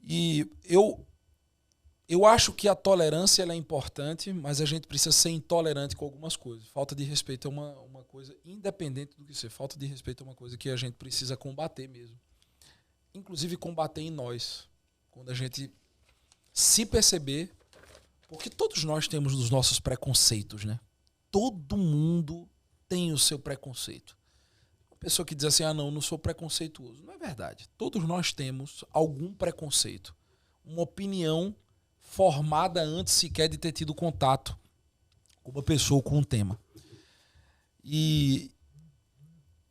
E eu acho que a tolerância ela é importante, mas a gente precisa ser intolerante com algumas coisas. Falta de respeito é uma coisa, independente do que ser. Falta de respeito é uma coisa que a gente precisa combater mesmo. Inclusive combater em nós. Quando a gente se perceber, porque todos nós temos os nossos preconceitos, né? Todo mundo tem o seu preconceito. Uma pessoa que diz assim, não sou preconceituoso. Não é verdade. Todos nós temos algum preconceito. Uma opinião formada antes sequer de ter tido contato com uma pessoa, com um tema. E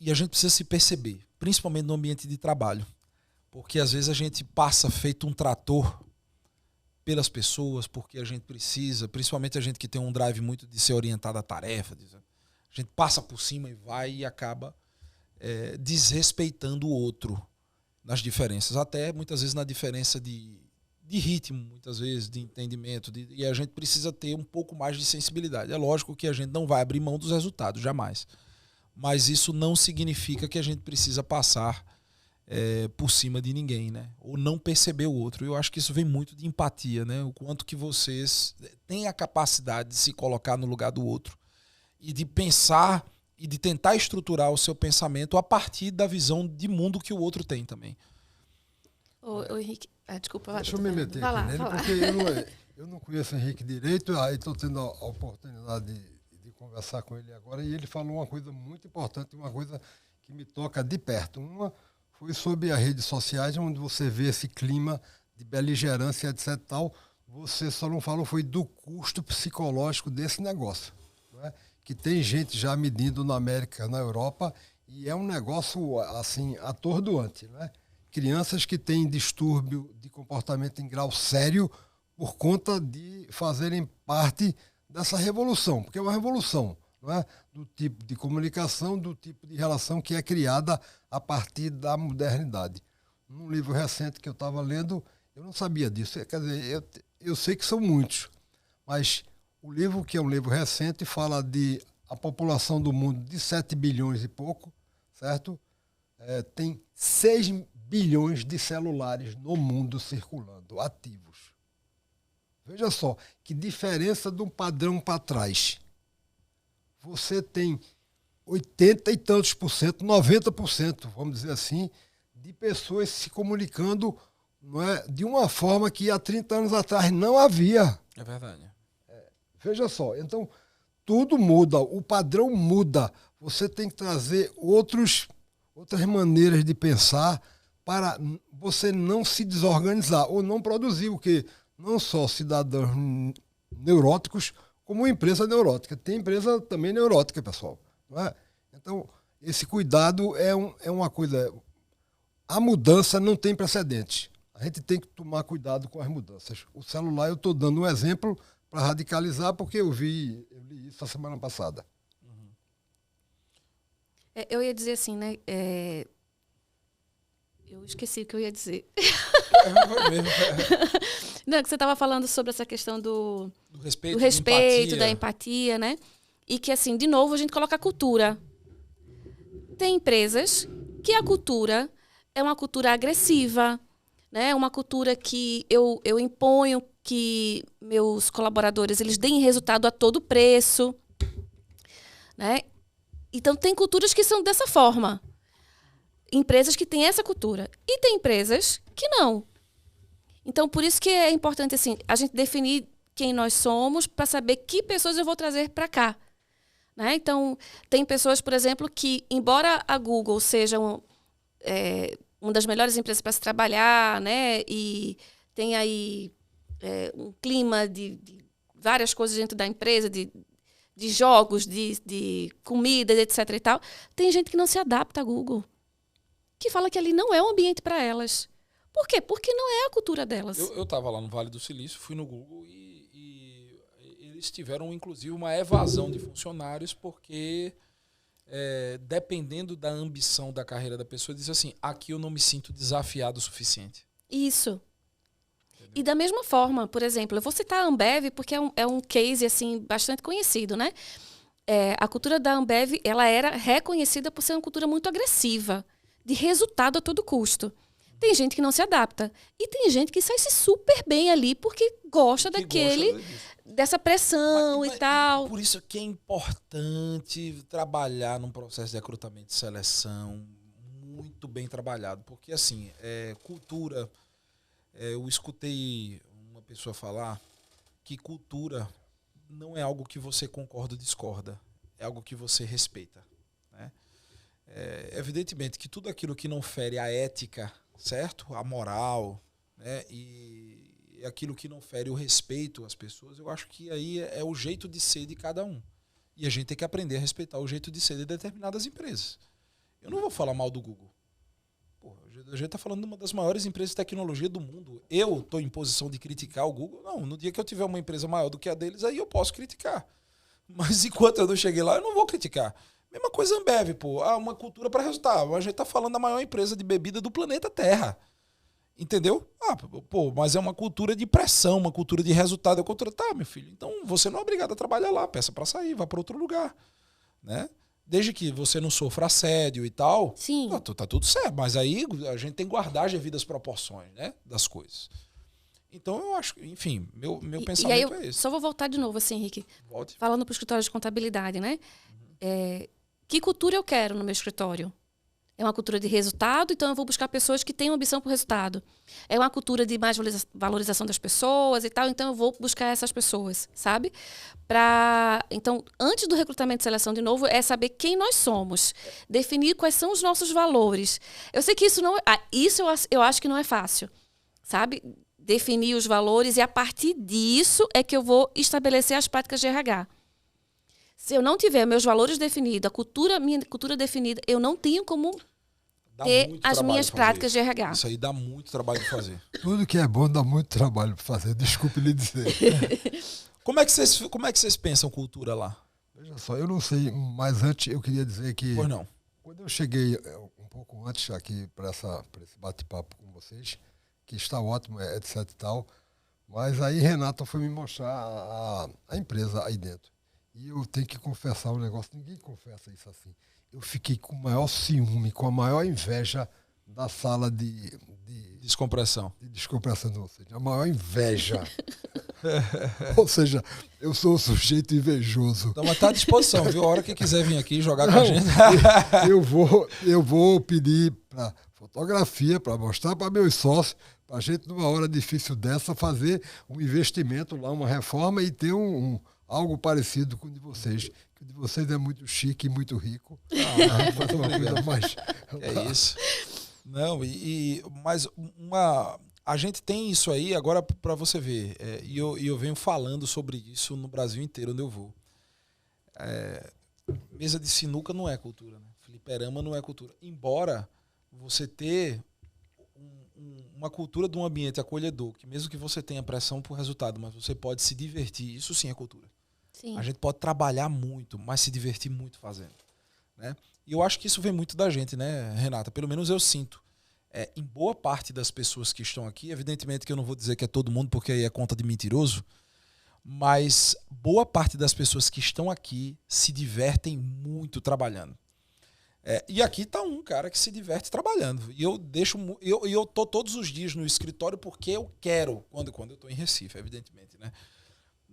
a gente precisa se perceber, principalmente no ambiente de trabalho. Porque às vezes a gente passa feito um trator pelas pessoas, porque a gente precisa, principalmente a gente que tem um drive muito de ser orientado à tarefa, a gente passa por cima e vai e acaba desrespeitando o outro nas diferenças, até muitas vezes na diferença de ritmo, muitas vezes, de entendimento, e a gente precisa ter um pouco mais de sensibilidade. É lógico que a gente não vai abrir mão dos resultados, jamais. Mas isso não significa que a gente precisa passar por cima de ninguém, né? Ou não perceber o outro. Eu acho que isso vem muito de empatia, né? O quanto que vocês têm a capacidade de se colocar no lugar do outro e de pensar e de tentar estruturar o seu pensamento a partir da visão de mundo que o outro tem também. Ô, Henrique, desculpa. Deixa eu me meter aqui nele, porque eu não conheço o Henrique direito, aí estou tendo a oportunidade de conversar com ele agora, e ele falou uma coisa muito importante, uma coisa que me toca de perto. Uma foi sobre as redes sociais, onde você vê esse clima de beligerância, etc. Tal. Você só não falou foi do custo psicológico desse negócio, não é? Que tem gente já medindo na América, na Europa, e é um negócio assim atordoante, não é? Crianças que têm distúrbio de comportamento em grau sério por conta de fazerem parte dessa revolução, porque é uma revolução, não é? Do tipo de comunicação, do tipo de relação que é criada a partir da modernidade. Num livro recente que eu estava lendo, eu não sabia disso. Quer dizer, eu sei que são muitos, mas o livro, que é um livro recente, fala de a população do mundo de 7 bilhões e pouco, certo? Tem 6 bilhões de celulares no mundo circulando, ativos. Veja só, que diferença de um padrão para trás. Você tem 80 e tantos por cento, 90%, vamos dizer assim, de pessoas se comunicando, não é, de uma forma que há 30 anos atrás não havia. É verdade. Veja só, então tudo muda, o padrão muda. Você tem que trazer outras maneiras de pensar para você não se desorganizar ou não produzir o que não só cidadãos neuróticos, como empresa neurótica. Tem empresa também neurótica, pessoal. Não é? Então, esse cuidado é uma coisa... A mudança não tem precedente. A gente tem que tomar cuidado com as mudanças. O celular, eu estou dando um exemplo para radicalizar, porque eu li isso a semana passada. Eu ia dizer assim, né? Eu esqueci o que eu ia dizer. Não, que você estava falando sobre essa questão do respeito, da empatia, né? E que, assim, de novo, a gente coloca a cultura. Tem empresas que a cultura é uma cultura agressiva, né? Uma cultura que eu imponho que meus colaboradores eles deem resultado a todo preço, né? Então, tem culturas que são dessa forma. Empresas que têm essa cultura. E tem empresas que não. Então, por isso que é importante assim, a gente definir quem nós somos para saber que pessoas eu vou trazer para cá. Né? Então, tem pessoas, por exemplo, que, embora a Google seja uma das melhores empresas para se trabalhar, né? E tem aí um clima de várias coisas dentro da empresa, de jogos, de comida, etc. e tal, tem gente que não se adapta a Google, que fala que ali não é um ambiente para elas, Por quê? Porque não é a cultura delas. Eu estava lá no Vale do Silício, fui no Google e eles tiveram, inclusive, uma evasão de funcionários porque, dependendo da ambição da carreira da pessoa, diz assim, aqui eu não me sinto desafiado o suficiente. Isso. E da mesma forma, por exemplo, eu vou citar a Ambev porque é um case assim, bastante conhecido, né? A cultura da Ambev, ela era reconhecida por ser uma cultura muito agressiva, de resultado a todo custo. Tem gente que não se adapta. E tem gente que sai-se super bem ali porque gosta dessa pressão e tal. Por isso que é importante trabalhar num processo de recrutamento e seleção muito bem trabalhado. Porque, assim, cultura... eu escutei uma pessoa falar que cultura não é algo que você concorda ou discorda. É algo que você respeita. Né? Evidentemente que tudo aquilo que não fere a ética, certo? A moral, né? E aquilo que não fere o respeito às pessoas, eu acho que aí é o jeito de ser de cada um. E a gente tem que aprender a respeitar o jeito de ser de determinadas empresas. Eu não vou falar mal do Google. A gente está falando de uma das maiores empresas de tecnologia do mundo. Eu estou em posição de criticar o Google? Não, no dia que eu tiver uma empresa maior do que a deles, aí eu posso criticar. Mas enquanto eu não cheguei lá, eu não vou criticar. Mesma coisa Ambev, pô. Uma cultura para resultado. A gente está falando da maior empresa de bebida do planeta Terra. Entendeu? Mas é uma cultura de pressão, uma cultura de resultado. É cultura... Tá, meu filho. Então você não é obrigado a trabalhar lá. Peça para sair, vá para outro lugar. Né? Desde que você não sofra assédio e tal, Sim. Tá tudo certo. Mas aí a gente tem que guardar as devidas proporções, né, das coisas. Então eu acho, enfim, meu pensamento é esse. Só vou voltar de novo, assim, Henrique. Volte. Falando para o escritório de contabilidade, né? Que cultura eu quero no meu escritório? É uma cultura de resultado, então eu vou buscar pessoas que tenham ambição por resultado. É uma cultura de mais valorização das pessoas e tal, então eu vou buscar essas pessoas, sabe? Então, antes do recrutamento e seleção, de novo, é saber quem nós somos. Definir quais são os nossos valores. Eu sei que isso não... eu acho que não é fácil, sabe? Definir os valores e, a partir disso, é que eu vou estabelecer as práticas de RH. Se eu não tiver meus valores definidos, minha cultura definida, eu não tenho como ter as minhas práticas de RH. Isso aí dá muito trabalho de fazer. Tudo que é bom dá muito trabalho para fazer, desculpe lhe dizer. Como é que vocês pensam cultura lá? Veja só, eu não sei, mas antes eu queria dizer que... Pois não. Quando eu cheguei um pouco antes aqui para esse bate-papo com vocês, que está ótimo, etc e tal, mas aí Renata foi me mostrar a empresa aí dentro. E eu tenho que confessar um negócio, ninguém confessa isso assim. Eu fiquei com o maior ciúme, com a maior inveja da sala de descompressão. De descompressão, ou seja, a maior inveja. Ou seja, eu sou um sujeito invejoso. Então, mas tá à disposição, viu? A hora que quiser vir aqui jogar com a gente. eu vou pedir para fotografia, para mostrar para meus sócios, para a gente, numa hora difícil dessa, fazer um investimento lá, uma reforma e ter algo parecido com o de vocês. O de vocês é muito chique e muito rico. Fazer uma coisa mais... É isso. Não, mas a gente tem isso aí, agora para você ver, e eu venho falando sobre isso no Brasil inteiro, onde eu vou. Mesa de sinuca não é cultura, né? Fliperama não é cultura. Embora você ter uma cultura de um ambiente acolhedor, que mesmo que você tenha pressão por resultado, mas você pode se divertir, isso sim é cultura. Sim. A gente pode trabalhar muito, mas se divertir muito fazendo. Né? E eu acho que isso vem muito da gente, né, Renata? Pelo menos eu sinto. Em boa parte das pessoas que estão aqui, evidentemente que eu não vou dizer que é todo mundo, porque aí é conta de mentiroso, mas boa parte das pessoas que estão aqui se divertem muito trabalhando. E aqui está um cara que se diverte trabalhando. E eu tô todos os dias no escritório porque eu quero, quando eu estou em Recife, evidentemente, né?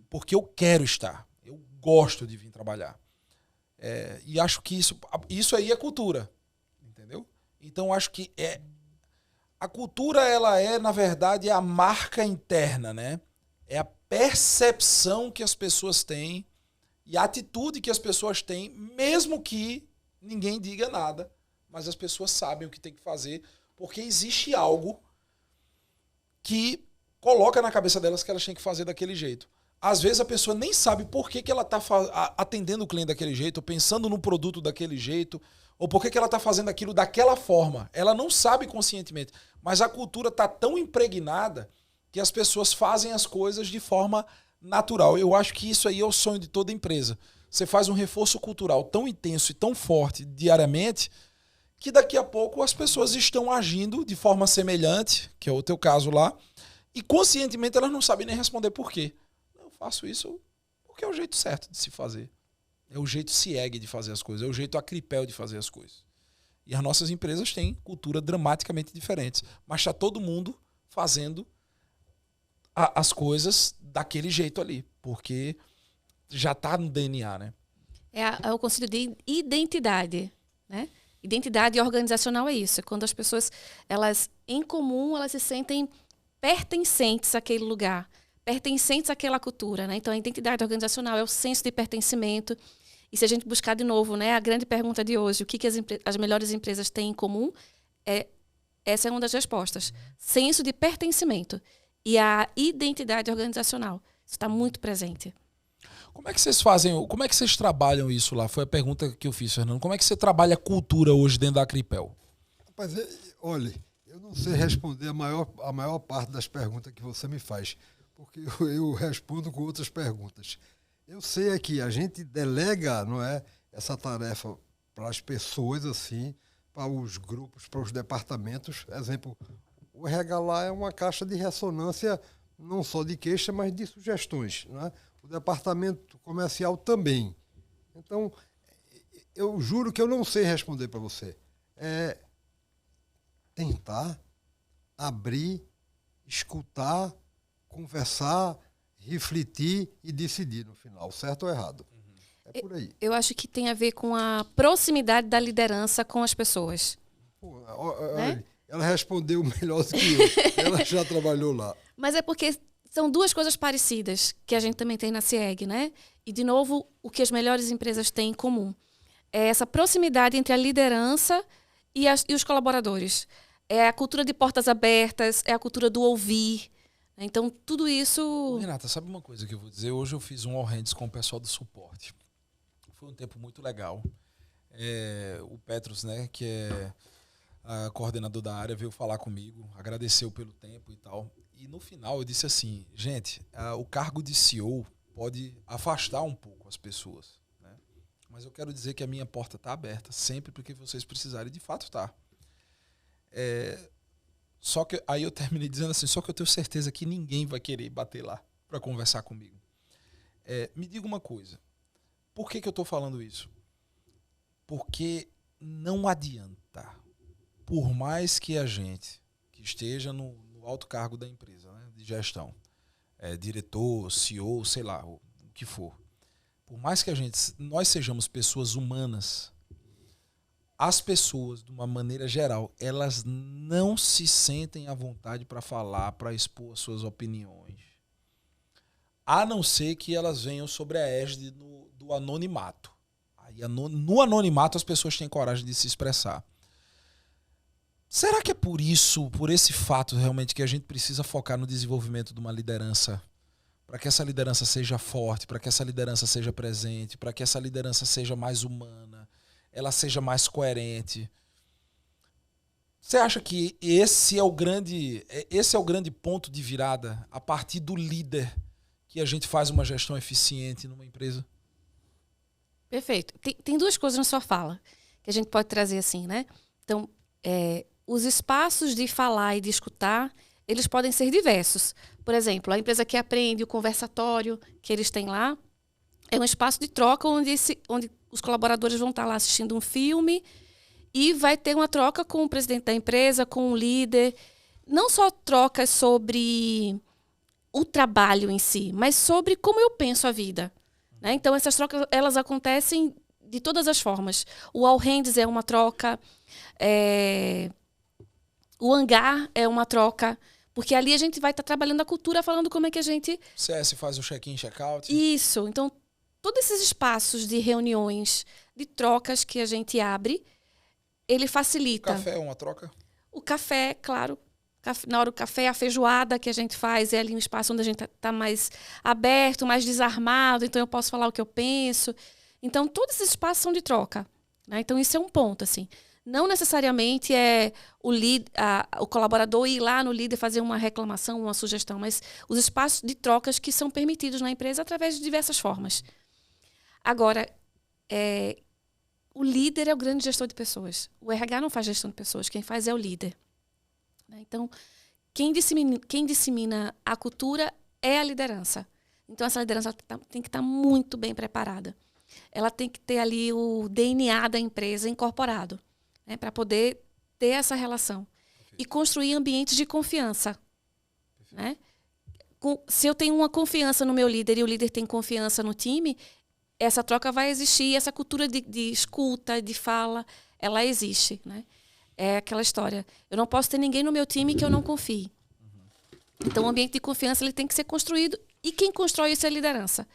Porque eu quero estar. Eu gosto de vir trabalhar. E acho que isso aí é cultura. Entendeu? Então acho que a cultura, ela na verdade, a marca interna, né? É a percepção que as pessoas têm e a atitude que as pessoas têm, mesmo que ninguém diga nada, mas as pessoas sabem o que tem que fazer, porque existe algo que coloca na cabeça delas que elas têm que fazer daquele jeito. Às vezes a pessoa nem sabe por que ela está atendendo o cliente daquele jeito, ou pensando no produto daquele jeito, Ou por que ela está fazendo aquilo daquela forma. Ela não sabe conscientemente. Mas a cultura está tão impregnada que as pessoas fazem as coisas de forma natural. Eu acho que isso aí é o sonho de toda empresa. Você faz um reforço cultural tão intenso e tão forte diariamente que daqui a pouco as pessoas estão agindo de forma semelhante, que é o teu caso lá, e conscientemente elas não sabem nem responder por quê. Eu faço isso porque é o jeito certo de se fazer. É o jeito CIEG de fazer as coisas, é o jeito Acripel de fazer as coisas. E as nossas empresas têm cultura dramaticamente diferentes, mas está todo mundo fazendo as coisas daquele jeito ali, porque já está no DNA, né? É o conceito de identidade, né? Identidade organizacional é isso, é quando as pessoas, elas em comum, elas se sentem pertencentes àquele lugar, pertencentes àquela cultura, né? Então a identidade organizacional é o senso de pertencimento. E se a gente buscar de novo, né, a grande pergunta de hoje, o que as melhores empresas têm em comum, essa é uma das respostas. Senso de pertencimento e a identidade organizacional. Isso está muito presente. Como é que vocês fazem, como é que vocês trabalham isso lá? Foi a pergunta que eu fiz, Fernando. Como é que você trabalha a cultura hoje dentro da Acripel? Rapaz, olha, eu não sei responder a maior parte das perguntas que você me faz, porque eu respondo com outras perguntas. Eu sei que a gente delega, não é, essa tarefa para as pessoas, assim, para os grupos, para os departamentos. Exemplo, o RH lá é uma caixa de ressonância, não só de queixa, mas de sugestões, não é? O departamento comercial também. Então, eu juro que eu não sei responder para você. É tentar abrir, escutar, conversar, refletir e decidir no final, certo ou errado. É por aí. Eu acho que tem a ver com a proximidade da liderança com as pessoas. Pô, né? Ela respondeu melhor do que eu. Ela já trabalhou lá. Mas é porque são duas coisas parecidas que a gente também tem na CIEG, né? E, de novo, o que as melhores empresas têm em comum é essa proximidade entre a liderança e os colaboradores. É a cultura de portas abertas, é a cultura do ouvir. Então, tudo isso... Renata, sabe uma coisa que eu vou dizer? Hoje eu fiz um all-hands com o pessoal do suporte. Foi um tempo muito legal. O Petros, né, que é coordenador da área, veio falar comigo, agradeceu pelo tempo e tal. E no final eu disse assim, gente, o cargo de CEO pode afastar um pouco as pessoas, né? Mas eu quero dizer que a minha porta está aberta sempre porque vocês precisarem, de fato está. Só que aí eu terminei dizendo assim, só que eu tenho certeza que ninguém vai querer bater lá para conversar comigo. Me diga uma coisa, por que eu estou falando isso? Porque não adianta, por mais que a gente que esteja no alto cargo da empresa, né, de gestão, diretor, CEO, sei lá, o que for, por mais que nós sejamos pessoas humanas, as pessoas, de uma maneira geral, elas não se sentem à vontade para falar, para expor as suas opiniões. A não ser que elas venham sobre a égide do anonimato. Aí, no anonimato, as pessoas têm coragem de se expressar. Será que é por isso, por esse fato realmente, que a gente precisa focar no desenvolvimento de uma liderança? Para que essa liderança seja forte, para que essa liderança seja presente, para que essa liderança seja mais humana, ela seja mais coerente. Você acha que esse é o grande ponto de virada, a partir do líder, que a gente faz uma gestão eficiente numa empresa? Perfeito. Tem duas coisas na sua fala que a gente pode trazer assim, né? Então, os espaços de falar e de escutar, eles podem ser diversos. Por exemplo, a empresa que aprende, o conversatório que eles têm lá, é um espaço de troca onde os colaboradores vão estar lá assistindo um filme e vai ter uma troca com o presidente da empresa, com o líder. Não só trocas sobre o trabalho em si, mas sobre como eu penso a vida. Né? Então, essas trocas elas acontecem de todas as formas. O All Hands é uma troca, o hangar é uma troca, porque ali a gente vai estar trabalhando a cultura, falando como é que a gente... CS faz o check-in, check-out. Isso. Então, todos esses espaços de reuniões, de trocas que a gente abre, ele facilita. O café é uma troca? O café, claro. Na hora do café, a feijoada que a gente faz é ali um espaço onde a gente está mais aberto, mais desarmado, então eu posso falar o que eu penso. Então, todos esses espaços são de troca. né? Então, isso é um ponto, assim. Não necessariamente é o colaborador ir lá no líder fazer uma reclamação, uma sugestão, mas os espaços de trocas que são permitidos na empresa através de diversas formas. Agora, o líder é o grande gestor de pessoas. O RH não faz gestão de pessoas, quem faz é o líder. Então, quem dissemina a cultura é a liderança. Então, essa liderança tem que estar muito bem preparada. Ela tem que ter ali o DNA da empresa incorporado, né, para poder ter essa relação. Perfeito. E construir ambientes de confiança. Né? Se eu tenho uma confiança no meu líder e o líder tem confiança no time, essa troca vai existir, essa cultura de escuta, de fala, ela existe. Né? É aquela história. Eu não posso ter ninguém no meu time que eu não confie. Então, o ambiente de confiança ele tem que ser construído. E quem constrói isso é a liderança.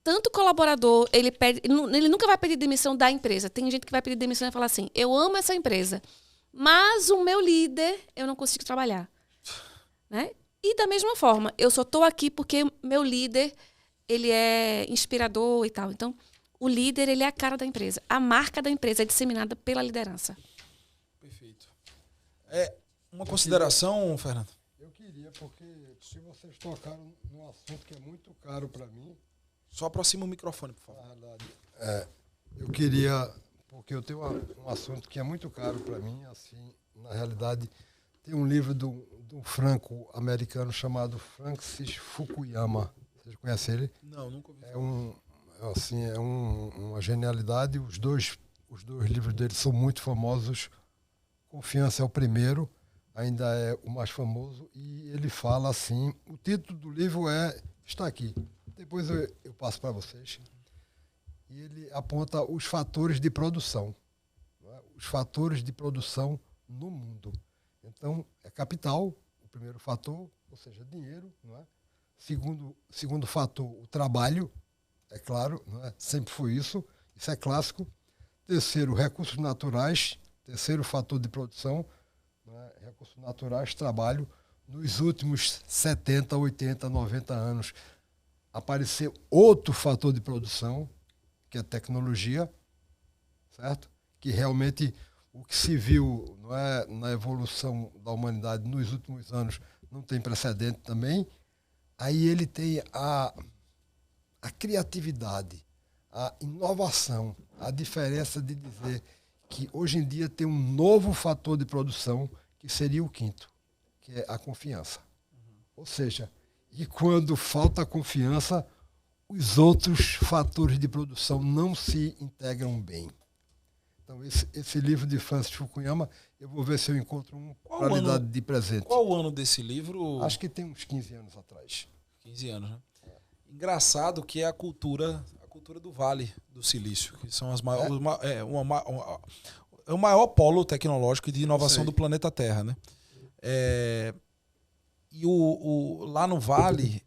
Tanto o colaborador, ele nunca vai pedir demissão da empresa. Tem gente que vai pedir demissão e falar assim, eu amo essa empresa, mas o meu líder, eu não consigo trabalhar. Né? E da mesma forma, eu só estou aqui porque meu líder, ele é inspirador e tal. Então, o líder, ele é a cara da empresa. A marca da empresa é disseminada pela liderança. Perfeito. Uma consideração, Fernando? Eu queria, porque se vocês tocaram num assunto que é muito caro para mim... Só aproxima o microfone, por favor. Eu queria, porque eu tenho um assunto que é muito caro para mim, assim, na realidade, tem um livro de um franco-americano chamado Francis Fukuyama. Vocês conhecem ele? Não, nunca ouvi. Uma genialidade. Os dois livros dele são muito famosos. Confiança é o primeiro, ainda é o mais famoso, e ele fala assim, o título do livro está aqui. Depois eu passo para vocês. E ele aponta os fatores de produção. Né? Os fatores de produção no mundo. Então, é capital, o primeiro fator, ou seja, dinheiro. Não é? Segundo fator, o trabalho, é claro, não é? Sempre foi isso é clássico. Terceiro, recursos naturais. Terceiro fator de produção, não é? Recursos naturais, trabalho. Nos últimos 70, 80, 90 anos, apareceu outro fator de produção, que é a tecnologia, certo? Que realmente o que se viu, não é, na evolução da humanidade nos últimos anos não tem precedente também. Aí ele tem a criatividade, a inovação, a diferença de dizer que hoje em dia tem um novo fator de produção que seria o quinto, que é a confiança. Ou seja, e quando falta confiança, os outros fatores de produção não se integram bem. Então, esse livro de Francis Fukuyama, eu vou ver se eu encontro para lhe dar de presente. Qual o ano desse livro? Acho que tem uns 15 anos atrás. 15 anos, né? Engraçado que é a cultura do Vale do Silício, que são as maiores, é o maior polo tecnológico de inovação do planeta Terra, né? E lá no Vale,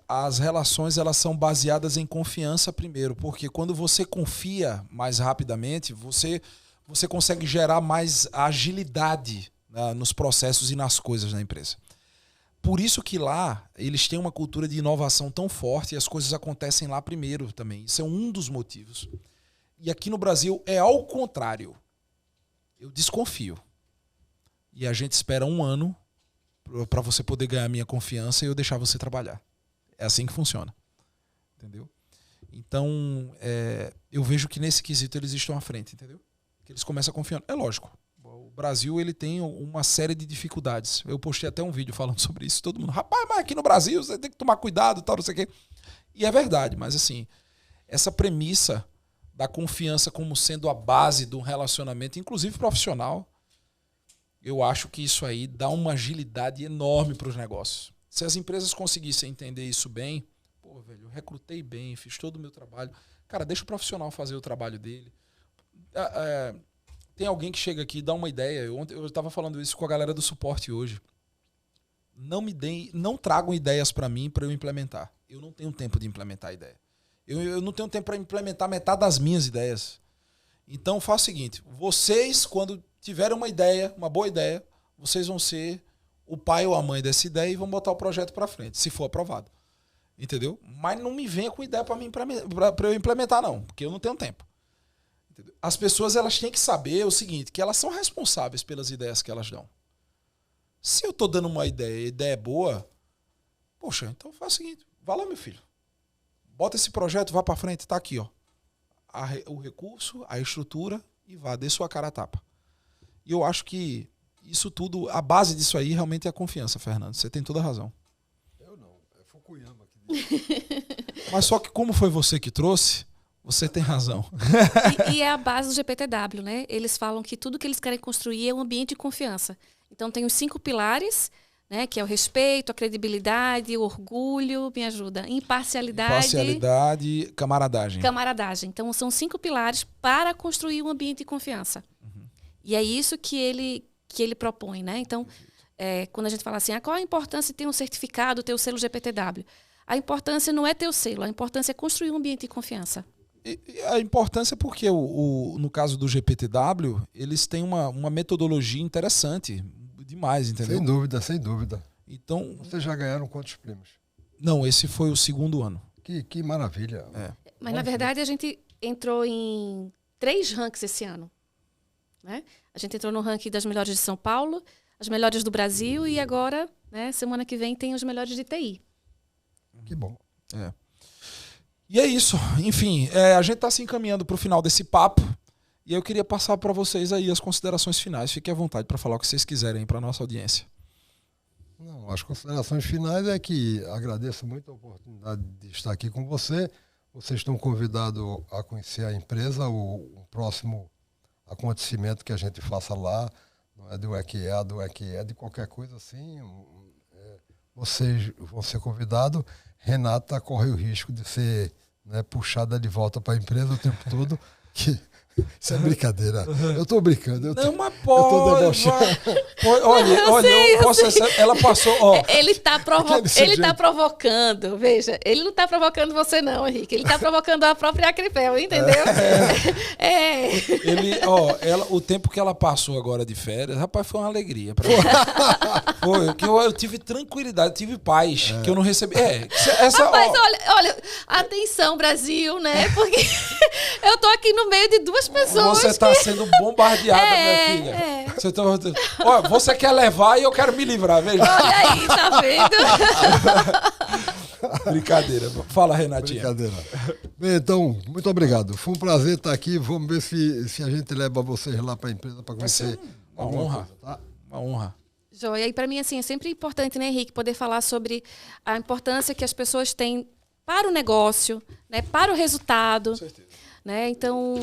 as relações elas são baseadas em confiança primeiro, porque quando você confia mais rapidamente, você consegue gerar mais agilidade, né, nos processos e nas coisas na empresa. Por isso que lá eles têm uma cultura de inovação tão forte e as coisas acontecem lá primeiro também. Isso é um dos motivos. E aqui no Brasil é ao contrário. Eu desconfio. E a gente espera 1 ano para você poder ganhar minha confiança e eu deixar você trabalhar. É assim que funciona. Entendeu? Então, eu vejo que nesse quesito eles estão à frente, entendeu? Que eles começam confiando. É lógico. O Brasil ele tem uma série de dificuldades. Eu postei até um vídeo falando sobre isso. Todo mundo, rapaz, mas aqui no Brasil você tem que tomar cuidado e tal, não sei o quê. E é verdade, mas assim, essa premissa da confiança como sendo a base de um relacionamento, inclusive profissional, eu acho que isso aí dá uma agilidade enorme para os negócios. Se as empresas conseguissem entender isso bem, pô, velho, eu recrutei bem, fiz todo o meu trabalho. Cara, deixa o profissional fazer o trabalho dele. Tem alguém que chega aqui e dá uma ideia. Eu estava falando isso com a galera do suporte hoje. Não tragam ideias para mim para eu implementar. Eu não tenho tempo de implementar a ideia. Eu não tenho tempo para implementar metade das minhas ideias. Então, faça o seguinte. Vocês, quando tiverem uma ideia, uma boa ideia, vocês vão ser o pai ou a mãe dessa ideia e vão botar o projeto para frente, se for aprovado. Entendeu? Mas não me venha com ideia para eu implementar, não. Porque eu não tenho tempo. Entendeu? As pessoas elas têm que saber o seguinte, que elas são responsáveis pelas ideias que elas dão. Se eu estou dando uma ideia e a ideia é boa, poxa, então faz o seguinte, vai lá, meu filho. Bota esse projeto, vá para frente, tá aqui, ó. O recurso, a estrutura e vá, dê sua cara a tapa. E eu acho que isso tudo, a base disso aí realmente é a confiança, Fernando. Você tem toda a razão. Eu não, é Fukuyama que diz. Mas só que como foi você que trouxe, você tem razão. E é a base do GPTW, né? Eles falam que tudo que eles querem construir é um ambiente de confiança. Então tem os 5 pilares, né? Que é o respeito, a credibilidade, o orgulho, me ajuda, Imparcialidade, camaradagem. Camaradagem. Então são 5 pilares para construir um ambiente de confiança. E é isso que ele propõe, né? Então, quando a gente fala assim, qual a importância de ter um certificado, ter o selo GPTW? A importância não é ter o selo, a importância é construir um ambiente de confiança. E a importância é porque, no caso do GPTW, eles têm uma metodologia interessante, demais, entendeu? Sem dúvida, sem dúvida. Então, vocês já ganharam quantos prêmios? Não, esse foi o 2º ano. Que maravilha. Mas, na verdade, a gente entrou em 3 ranks esse ano. Né? A gente entrou no ranking das melhores de São Paulo, as melhores do Brasil e agora, né, semana que vem, tem os melhores de TI. Que bom. E é isso. Enfim, a gente está se encaminhando para o final desse papo e eu queria passar para vocês aí as considerações finais. Fiquem à vontade para falar o que vocês quiserem para a nossa audiência. Não, as considerações finais é que agradeço muito a oportunidade de estar aqui com você. Vocês estão convidados a conhecer a empresa, o próximo acontecimento que a gente faça lá, não é do EQE, de qualquer coisa assim, vocês vão ser convidados. Renata corre o risco de ser, né, puxada de volta para a empresa o tempo todo, que isso é brincadeira. Eu estou brincando. Mas pode. Olha, ela passou. Ó, ele está provocando. Veja, ele não está provocando você, não, Henrique. Ele está provocando a própria Acripel, entendeu? O tempo que ela passou agora de férias, rapaz, foi uma alegria. Foi, que eu tive tranquilidade, tive paz, que eu não recebi. Rapaz, olha, atenção, Brasil, né? Porque eu tô aqui no meio de 2 pessoas. Você está sendo bombardeada, minha filha. Você quer levar e eu quero me livrar, veja. Olha aí, tá vendo? Brincadeira. Fala, Renatinha. Brincadeira. Bem, então, muito obrigado. Foi um prazer estar aqui. Vamos ver se a gente leva vocês lá para a empresa para conhecer. Uma honra. Coisa, tá? Uma honra. Joia. E para mim, assim, é sempre importante, né, Henrique, poder falar sobre a importância que as pessoas têm para o negócio, né, para o resultado. Com certeza. Né? Então,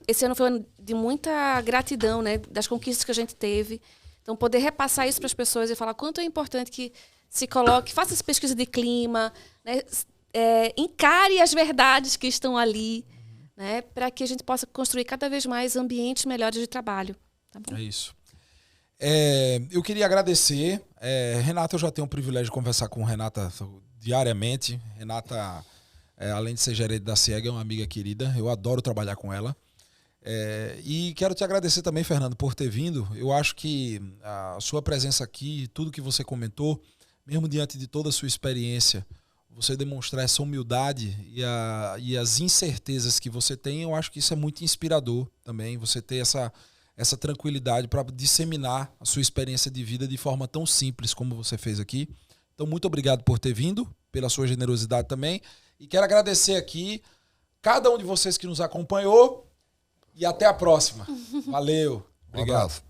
esse ano foi um ano de muita gratidão, né, das conquistas que a gente teve. Então, poder repassar isso para as pessoas e falar quanto é importante que se coloque, faça essa pesquisa de clima, né, encare as verdades que estão ali, né, para que a gente possa construir cada vez mais ambientes melhores de trabalho. Tá bom? É isso. Eu queria agradecer. Renata, eu já tenho o privilégio de conversar com Renata diariamente. Renata, além de ser gerente da CIEG, é uma amiga querida. Eu adoro trabalhar com ela. E quero te agradecer também, Fernando, por ter vindo. Eu acho que a sua presença aqui, tudo que você comentou, mesmo diante de toda a sua experiência, você demonstrar essa humildade e as incertezas que você tem, eu acho que isso é muito inspirador também. Você ter essa tranquilidade para disseminar a sua experiência de vida de forma tão simples como você fez aqui. Então, muito obrigado por ter vindo, pela sua generosidade também. E quero agradecer aqui cada um de vocês que nos acompanhou e até a próxima. Valeu. Um abraço.